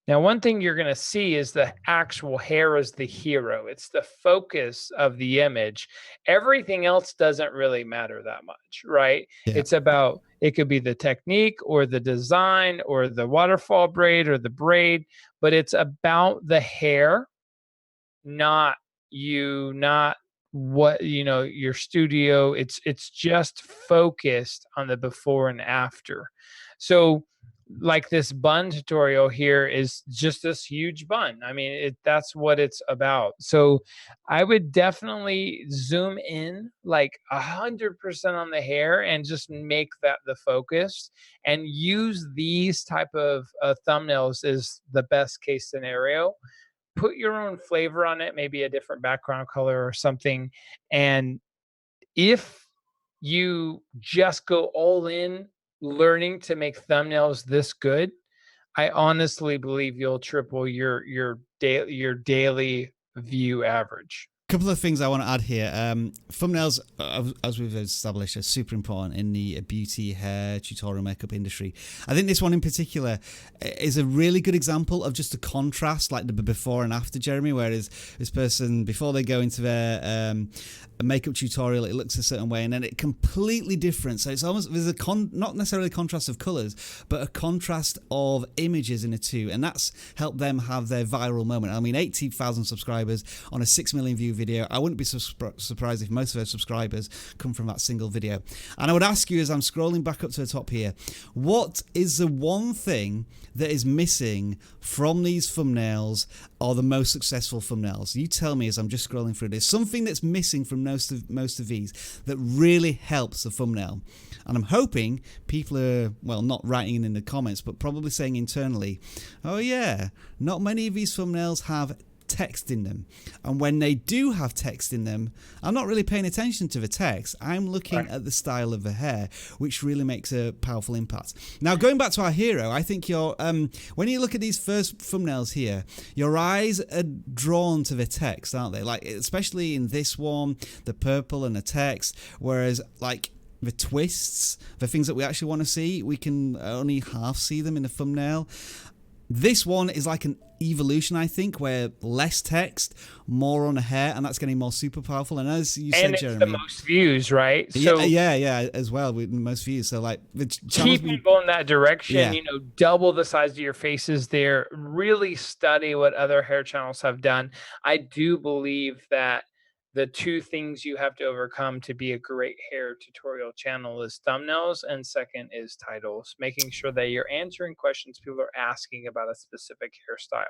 Now, one thing you're going to see is the actual hair is the hero. It's the focus of the image. Everything else doesn't really matter that much, right? Yeah. It's about, it could be the technique or the design or the waterfall braid or the braid, but it's about the hair, not you, not what, your studio. It's just focused on the before and after. So, like this bun tutorial here is just this huge bun. I mean, that's what it's about. So I would definitely zoom in like 100% on the hair and just make that the focus, and use these type of thumbnails as the best case scenario. Put your own flavor on it, maybe a different background color or something. And if you just go all in learning to make thumbnails this good, I honestly believe you'll triple your daily view average. Couple of things I want to add here. Thumbnails, as we've established, are super important in the beauty, hair, tutorial, makeup industry. I think this one in particular is a really good example of just a contrast, like the before and after, Jeremy, whereas this person, before they go into their makeup tutorial, it looks a certain way, and then it completely different. So it's almost, there's not necessarily a contrast of colors, but a contrast of images in the two, and that's helped them have their viral moment. I mean, 80,000 subscribers on a 6 million view video. I wouldn't be surprised if most of our subscribers come from that single video. And I would ask you, as I'm scrolling back up to the top here, what is the one thing that is missing from these thumbnails, or the most successful thumbnails? You tell me as I'm just scrolling through this. Something that's missing from most of these that really helps the thumbnail. And I'm hoping people are, well, not writing in the comments, but probably saying internally, oh yeah, not many of these thumbnails have text in them. And when they do have text in them, I'm not really paying attention to the text. I'm looking at the style of the hair, which really makes a powerful impact. Now, going back to our hero, I think when you look at these first thumbnails here, your eyes are drawn to the text, aren't they? Like, especially in this one, the purple and the text, whereas like the twists, the things that we actually want to see, we can only half see them in the thumbnail. This one is like an evolution, I think, where less text, more on the hair, and that's getting more super powerful. And as you said, it's Jeremy, the most views, right? So yeah, as well, with the most views. So like, keep going that direction. Yeah. You know, double the size of your faces there. Really study what other hair channels have done. I do believe that the two things you have to overcome to be a great hair tutorial channel is thumbnails, and second is titles, making sure that you're answering questions people are asking about a specific hairstyle.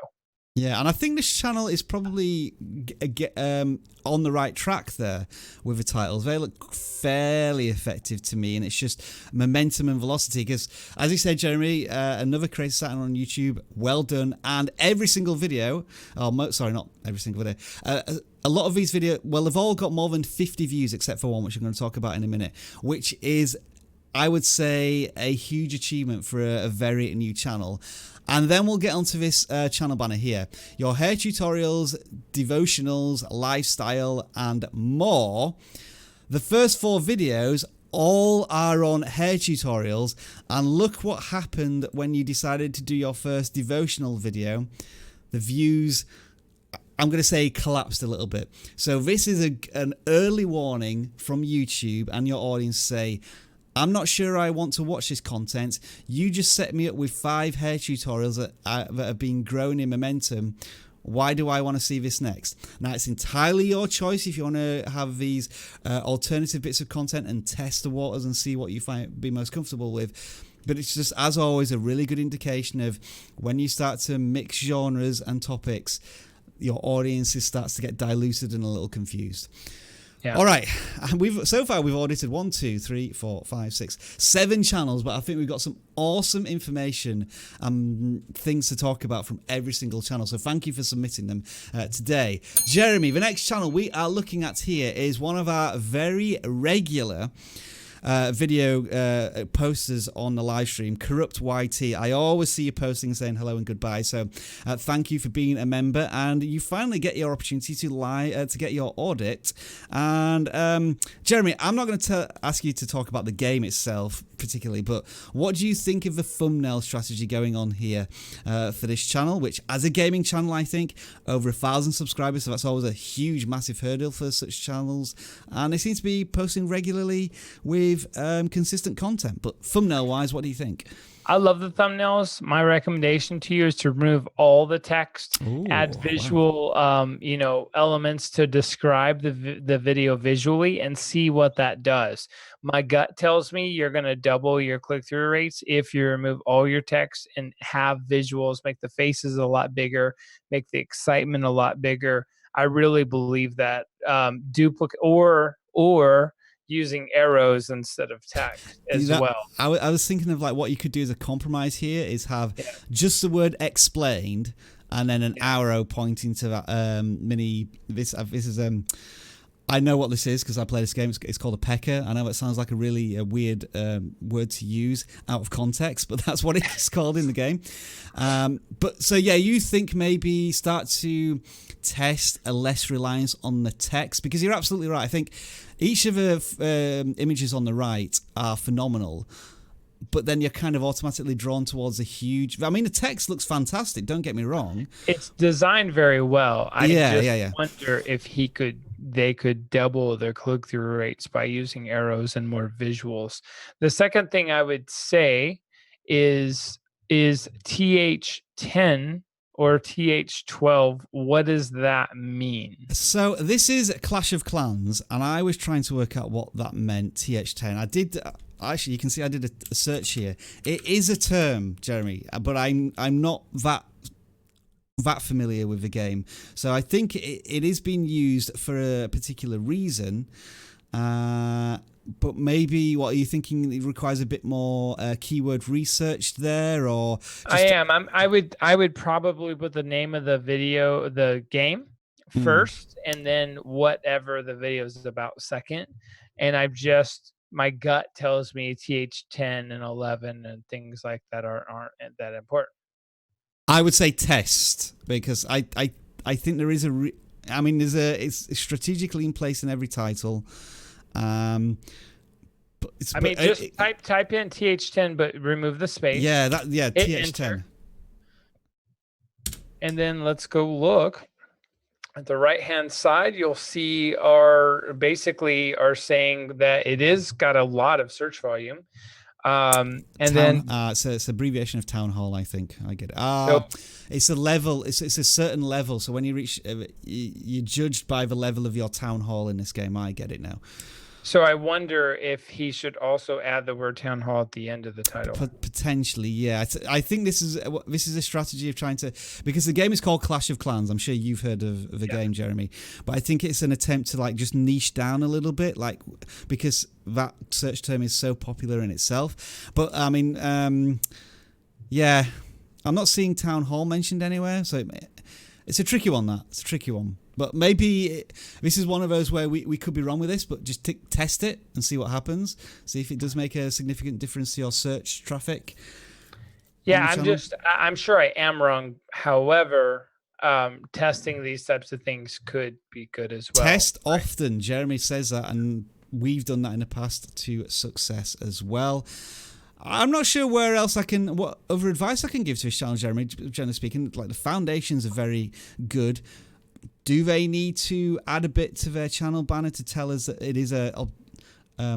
Yeah, and I think this channel is probably on the right track there with the titles. They look fairly effective to me, and it's just momentum and velocity. Because, as you said, Jeremy, another creator sat on YouTube, well done, and every single video, sorry, not every single video, a lot of these videos, well, they've all got more than 50 views, except for one, which I'm going to talk about in a minute, which is, I would say, a huge achievement for a very new channel. And then we'll get onto this channel banner here. Your hair tutorials, devotionals, lifestyle, and more. The first 4 videos all are on hair tutorials. And look what happened when you decided to do your first devotional video. The views, I'm going to say, collapsed a little bit. So this is an early warning from YouTube and your audience say, I'm not sure I want to watch this content. You just set me up with 5 hair tutorials that have been growing in momentum. Why do I want to see this next? Now, it's entirely your choice if you want to have these alternative bits of content and test the waters and see what you find be most comfortable with. But it's just, as always, a really good indication of when you start to mix genres and topics, your audience starts to get diluted and a little confused. Yeah. All right, so far we've audited 1, 2, 3, 4, 5, 6, 7 channels, but I think we've got some awesome information and things to talk about from every single channel. So thank you for submitting them today, Jeremy. The next channel we are looking at here is one of our very regular video posters on the live stream, Corrupt YT. I always see you posting saying hello and goodbye, so thank you for being a member, and you finally get your opportunity to get your audit. And Jeremy, I'm not going to ask you to talk about the game itself particularly, but what do you think of the thumbnail strategy going on here for this channel, which, as a gaming channel, I think over 1,000 subscribers, so that's always a huge massive hurdle for such channels, and they seem to be posting regularly with consistent content. But thumbnail wise, what do you think? I love the thumbnails. My recommendation to you is to remove all the text, add visual, elements to describe the video visually, and see what that does. My gut tells me you're going to double your click-through rates if you remove all your text and have visuals, make the faces a lot bigger, make the excitement a lot bigger. I really believe that duplicate or using arrows instead of text as well. I was thinking of like what you could do as a compromise here is have just the word explained and then an arrow pointing to that this is I know what this is because I play this game. It's called a pecker. I know it sounds like a really weird word to use out of context, but that's what it's called in the game. But so yeah, you think maybe start to test a less reliance on the text, because you're absolutely right. I think each of the images on the right are phenomenal, but then you're kind of automatically drawn towards a huge... I mean, the text looks fantastic, don't get me wrong. It's designed very well. I just wonder if they could double their click-through rates by using arrows and more visuals. The second thing I would say is TH10 or TH12. What does that mean? So this is Clash of Clans, and I was trying to work out what that meant, TH10. I did, actually, you can see I did a search here. It is a term, Jeremy, but I'm not that familiar with the game. So I think it is being used for a particular reason. But maybe, what are you thinking? It requires a bit more keyword research there, or I would probably put the name of the video, the game, first, and then whatever the video is about second. And my gut tells me TH10 and 11 and things like that aren't that important. I would say test, because I think there is it's strategically in place in every title. Just type in TH10, but remove the space. TH10. Enter. And then let's go look at the right-hand side. You'll see are saying that it is got a lot of search volume. It's an abbreviation of town hall, I think. I get it. It's a level. It's a certain level. So when you reach, you're judged by the level of your town hall in this game. I get it now. So I wonder if he should also add the word town hall at the end of the title. Potentially, yeah. I think this is a strategy of trying to, because the game is called Clash of Clans. I'm sure you've heard of the game, Jeremy. But I think it's an attempt to just niche down a little bit, because that search term is so popular in itself. But I'm not seeing town hall mentioned anywhere. So it's a tricky one. It's a tricky one. But maybe this is one of those where we could be wrong with this, but just test it and see what happens. See if it does make a significant difference to your search traffic. Yeah, I'm sure I am wrong. However, testing these types of things could be good as well. Test often. Jeremy says that, and we've done that in the past to success as well. I'm not sure what other advice I can give to this channel, Jeremy. Generally speaking, the foundations are very good. Do they need to add a bit to their channel banner to tell us that it is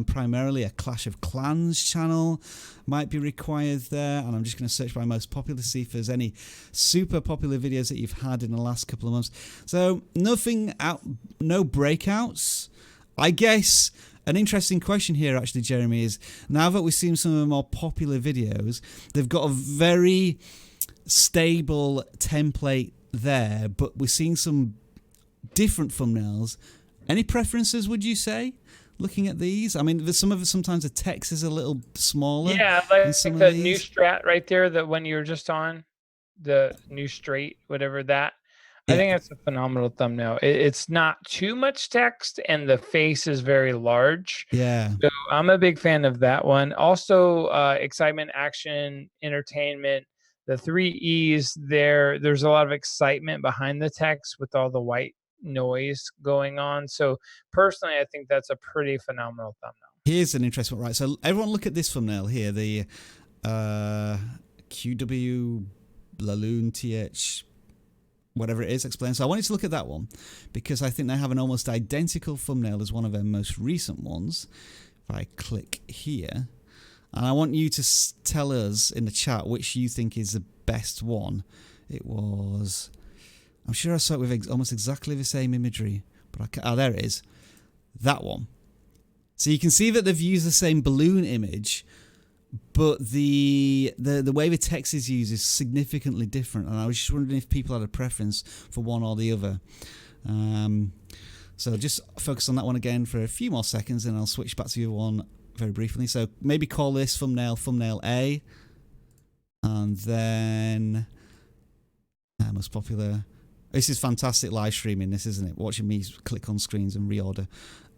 primarily a Clash of Clans channel? Might be required there. And I'm just going to search by most popular to see if there's any super popular videos that you've had in the last couple of months. So nothing out, no breakouts. I guess an interesting question here, actually, Jeremy, is now that we've seen some of the more popular videos, they've got a very stable template there, but we're seeing some different thumbnails. Any preferences, would you say, looking at these? I mean, sometimes the text is a little smaller. Yeah, like the new strat right there, that when you were just on, the new straight, whatever that. I think that's a phenomenal thumbnail. It's not too much text, and the face is very large. Yeah. So I'm a big fan of that one. Also, excitement, action, entertainment. The 3 E's there's a lot of excitement behind the text with all the white noise going on. So personally, I think that's a pretty phenomenal thumbnail. Here's an interesting one, right? So everyone look at this thumbnail here, the QW Laloon TH, whatever it is, explain. So I wanted to look at that one because I think they have an almost identical thumbnail as one of their most recent ones. If I click here, and I want you to tell us in the chat which you think is the best one. It was, I'm sure I saw it with almost exactly the same imagery, but there it is. That one. So you can see that they've used the same balloon image, but the way the text is used is significantly different. And I was just wondering if people had a preference for one or the other. So just focus on that one again for a few more seconds, and I'll switch back to the other one very briefly. So maybe call this thumbnail A, and then most popular. This is fantastic live streaming, this, isn't it? Watching me click on screens and reorder.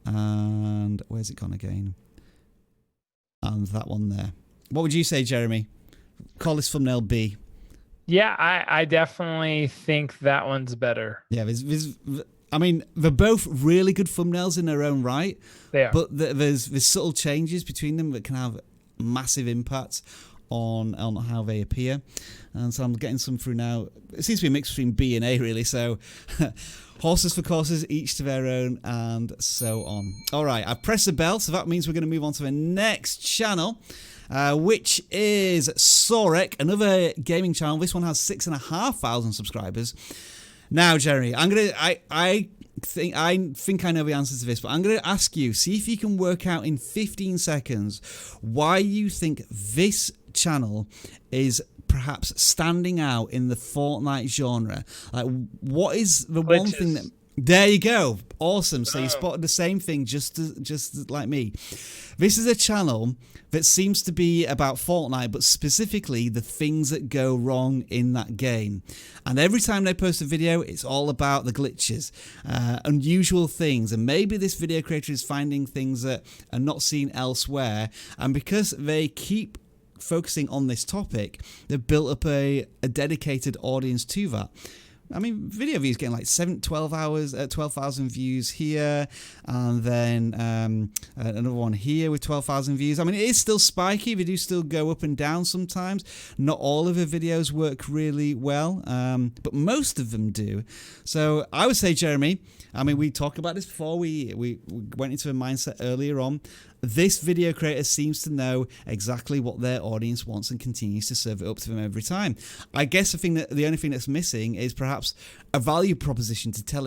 And where's it gone again? And that one there. What would you say, Jeremy? Call this thumbnail B. Yeah, I definitely think that one's better. Yeah, I mean, they're both really good thumbnails in their own right. They are. But there's subtle changes between them that can have massive impact on how they appear. And so I'm getting some through now. It seems to be a mix between B and A, really. So horses for courses, each to their own, and so on. All right, I've pressed the bell, so that means we're going to move on to the next channel, which is Sorek, another gaming channel. This one has 6,500 subscribers. Now, Jeremy, I think I know the answer to this, but I'm going to ask you, see if you can work out in 15 seconds why you think this channel is perhaps standing out in the Fortnite genre. Like, what is the Glitches. one thing that... There you go. Awesome. So you spotted the same thing just like me. This is a channel that seems to be about Fortnite, but specifically the things that go wrong in that game. And every time they post a video, it's all about the glitches, unusual things. And maybe this video creator is finding things that are not seen elsewhere. And because they keep focusing on this topic, they've built up a dedicated audience to that. I mean, video views getting like 12,000 views here, and then another one here with 12,000 views. I mean, it is still spiky. They do still go up and down sometimes. Not all of the videos work really well, but most of them do. So I would say, Jeremy, I mean, we talked about this before. We went into a mindset earlier on. This video creator seems to know exactly what their audience wants and continues to serve it up to them every time. I guess the only thing that's missing is perhaps a value proposition to tell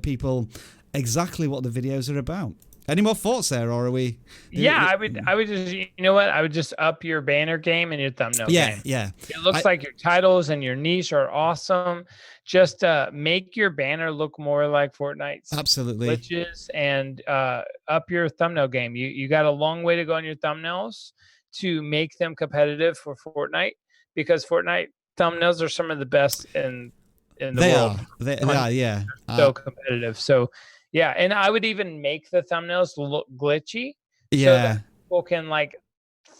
people exactly what the videos are about. Any more thoughts there, or are we? Yeah, I would just, you know what? I would just up your banner game and your thumbnail game. Yeah. It looks like your titles and your niche are awesome. Just make your banner look more like Fortnite's absolutely glitches, and up your thumbnail game. You got a long way to go on your thumbnails to make them competitive for Fortnite, because Fortnite thumbnails are some of the best in the world. They are, yeah. So competitive. So yeah, and I would even make the thumbnails look glitchy, so that people can like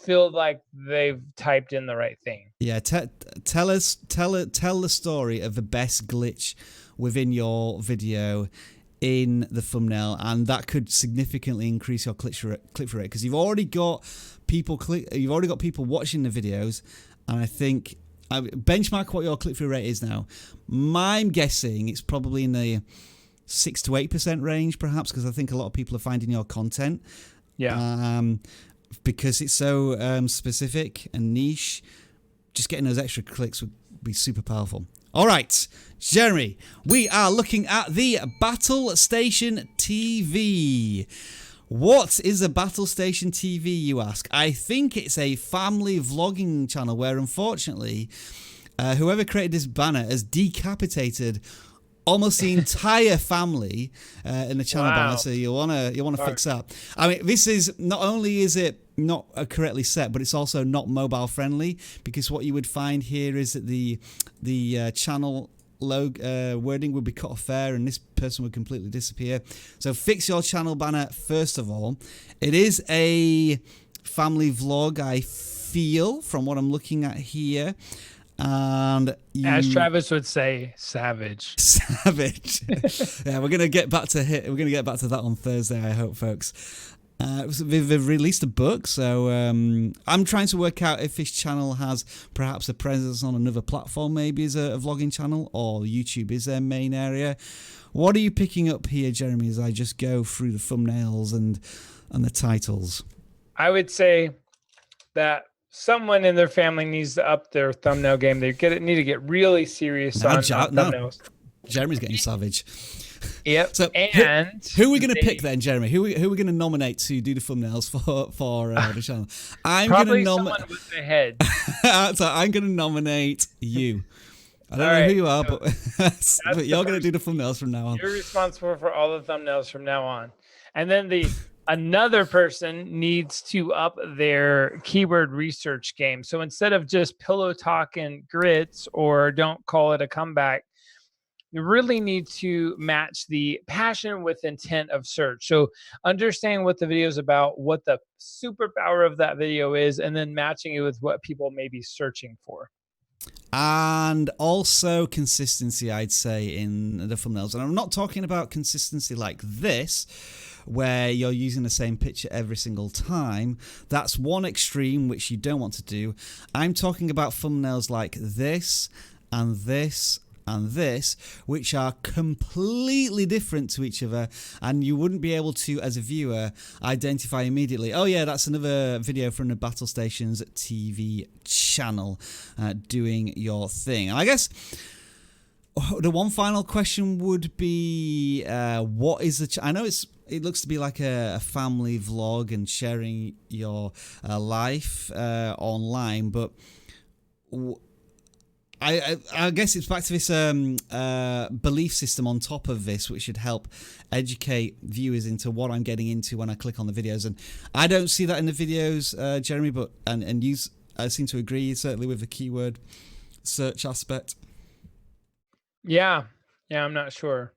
feel like they've typed in the right thing. Yeah, tell the story of the best glitch within your video in the thumbnail, and that could significantly increase your click-through rate, because you've already got people watching the videos, and I think benchmark what your click-through rate is now. I'm guessing it's probably in the 6 to 8% range, perhaps, because I think a lot of people are finding your content. Yeah. Because it's so specific and niche, just getting those extra clicks would be super powerful. All right, Jeremy, we are looking at the Battle Station TV. What is a Battle Station TV, you ask? I think it's a family vlogging channel where, unfortunately, whoever created this banner has decapitated almost the entire family in the channel banner, so you wanna fix that. I mean, this is not only is it not correctly set, but it's also not mobile friendly, because what you would find here is that the channel logo wording would be cut off there, and this person would completely disappear. So fix your channel banner first of all. It is a family vlog, I feel, from what I'm looking at here. And as Travis would say, savage. Yeah, we're gonna get back to that on Thursday, I hope, folks. They've released a book, so I'm trying to work out if this channel has perhaps a presence on another platform, maybe as a vlogging channel, or YouTube is their main area. What are you picking up here, Jeremy, as I just go through the thumbnails and the titles? I would say that someone in their family needs to up their thumbnail game. They need to get really serious on thumbnails. Jeremy's getting savage. Yep. So who are we going to pick then, Jeremy? Who are we going to nominate to do the thumbnails for the channel? I'm probably someone with the head. So I'm going to nominate you. I don't know who you are, but you're going to do the thumbnails from now on. You're responsible for all the thumbnails from now on. And then another person needs to up their keyword research game. So instead of just pillow talk and grits, or don't call it a comeback, you really need to match the passion with intent of search. So understanding what the video is about, what the superpower of that video is, and then matching it with what people may be searching for. And also consistency, I'd say, in the thumbnails. And I'm not talking about consistency like this, where you're using the same picture every single time. That's one extreme, which you don't want to do. I'm talking about thumbnails like this and this and this, which are completely different to each other, and you wouldn't be able to, as a viewer, identify immediately, oh yeah, that's another video from the Battle Stations TV channel doing your thing. And I guess the one final question would be, what is the... I know it looks to be like a family vlog and sharing your life online, but... I guess it's back to this belief system on top of this, which should help educate viewers into what I'm getting into when I click on the videos. And I don't see that in the videos, Jeremy, but and you seem to agree, certainly with the keyword search aspect. Yeah, I'm not sure.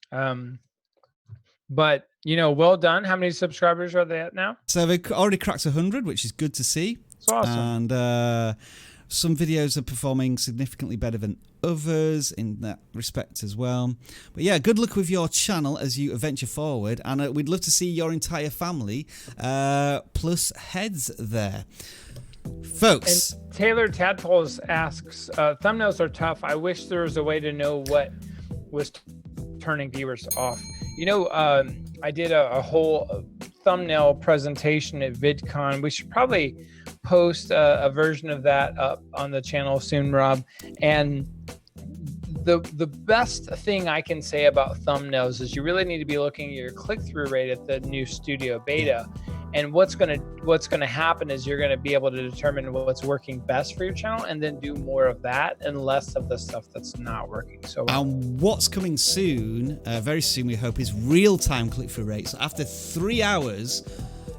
But, well done. How many subscribers are they at now? So they've already cracked 100, which is good to see. It's awesome. And... some videos are performing significantly better than others in that respect as well. But yeah, good luck with your channel as you venture forward. And we'd love to see your entire family plus heads there. Folks. And Taylor Tadpoles asks, thumbnails are tough. I wish there was a way to know what was turning viewers off. I did a whole thumbnail presentation at VidCon. We should probably post a version of that up on the channel soon, Rob. And the best thing I can say about thumbnails is you really need to be looking at your click-through rate at the new Studio Beta. And what's gonna happen is you're gonna be able to determine what's working best for your channel, and then do more of that and less of the stuff that's not working so well. And what's coming soon, very soon we hope, is real-time click-through rates. After 3 hours,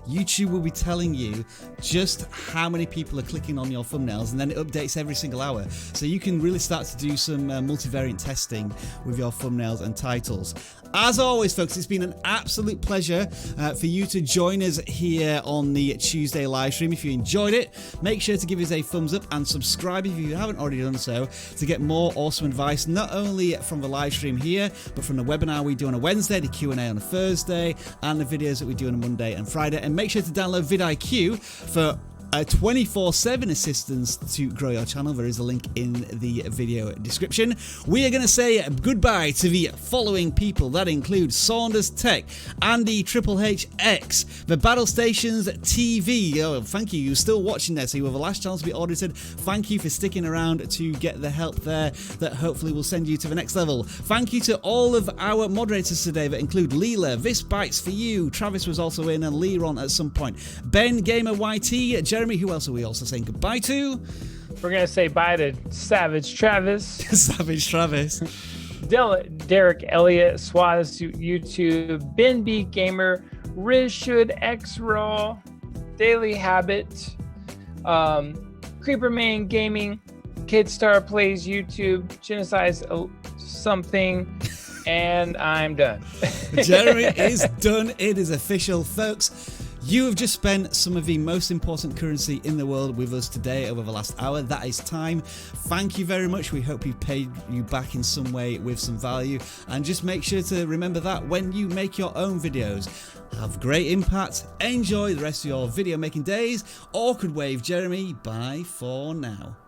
YouTube will be telling you just how many people are clicking on your thumbnails, and then it updates every single hour. So you can really start to do some multivariate testing with your thumbnails and titles. As always, folks, it's been an absolute pleasure for you to join us here on the Tuesday live stream. If you enjoyed it, make sure to give us a thumbs up and subscribe if you haven't already done so, to get more awesome advice, not only from the live stream here, but from the webinar we do on a Wednesday, the Q&A on a Thursday, and the videos that we do on a Monday and Friday. And make sure to download vidIQ for 24/7 assistance to grow your channel. There is a link in the video description. We are going to say goodbye to the following people. That includes Saunders Tech, Andy Triple HX, the Battle Stations TV. Oh, thank you. You're still watching there, so you have the last chance to be audited. Thank you for sticking around to get the help there that hopefully will send you to the next level. Thank you to all of our moderators today that include Leela, This Bites for You, Travis was also in, and Leron at some point. Ben Gamer YT, Jeremy, who else are we also saying goodbye to? We're going to say bye to Savage Travis. Savage Travis. Derek Elliott, Swaz YouTube, Ben B Gamer, Riz Should X Raw, Daily Habit, Creeperman Gaming, Kidstar Plays YouTube, Genocide something, and I'm done. Jeremy is done. It is official, folks. You have just spent some of the most important currency in the world with us today over the last hour. That is time. Thank you very much. We hope we've paid you back in some way with some value. And just make sure to remember that when you make your own videos. Have great impact. Enjoy the rest of your video making days. Awkward Wave Jeremy. Bye for now.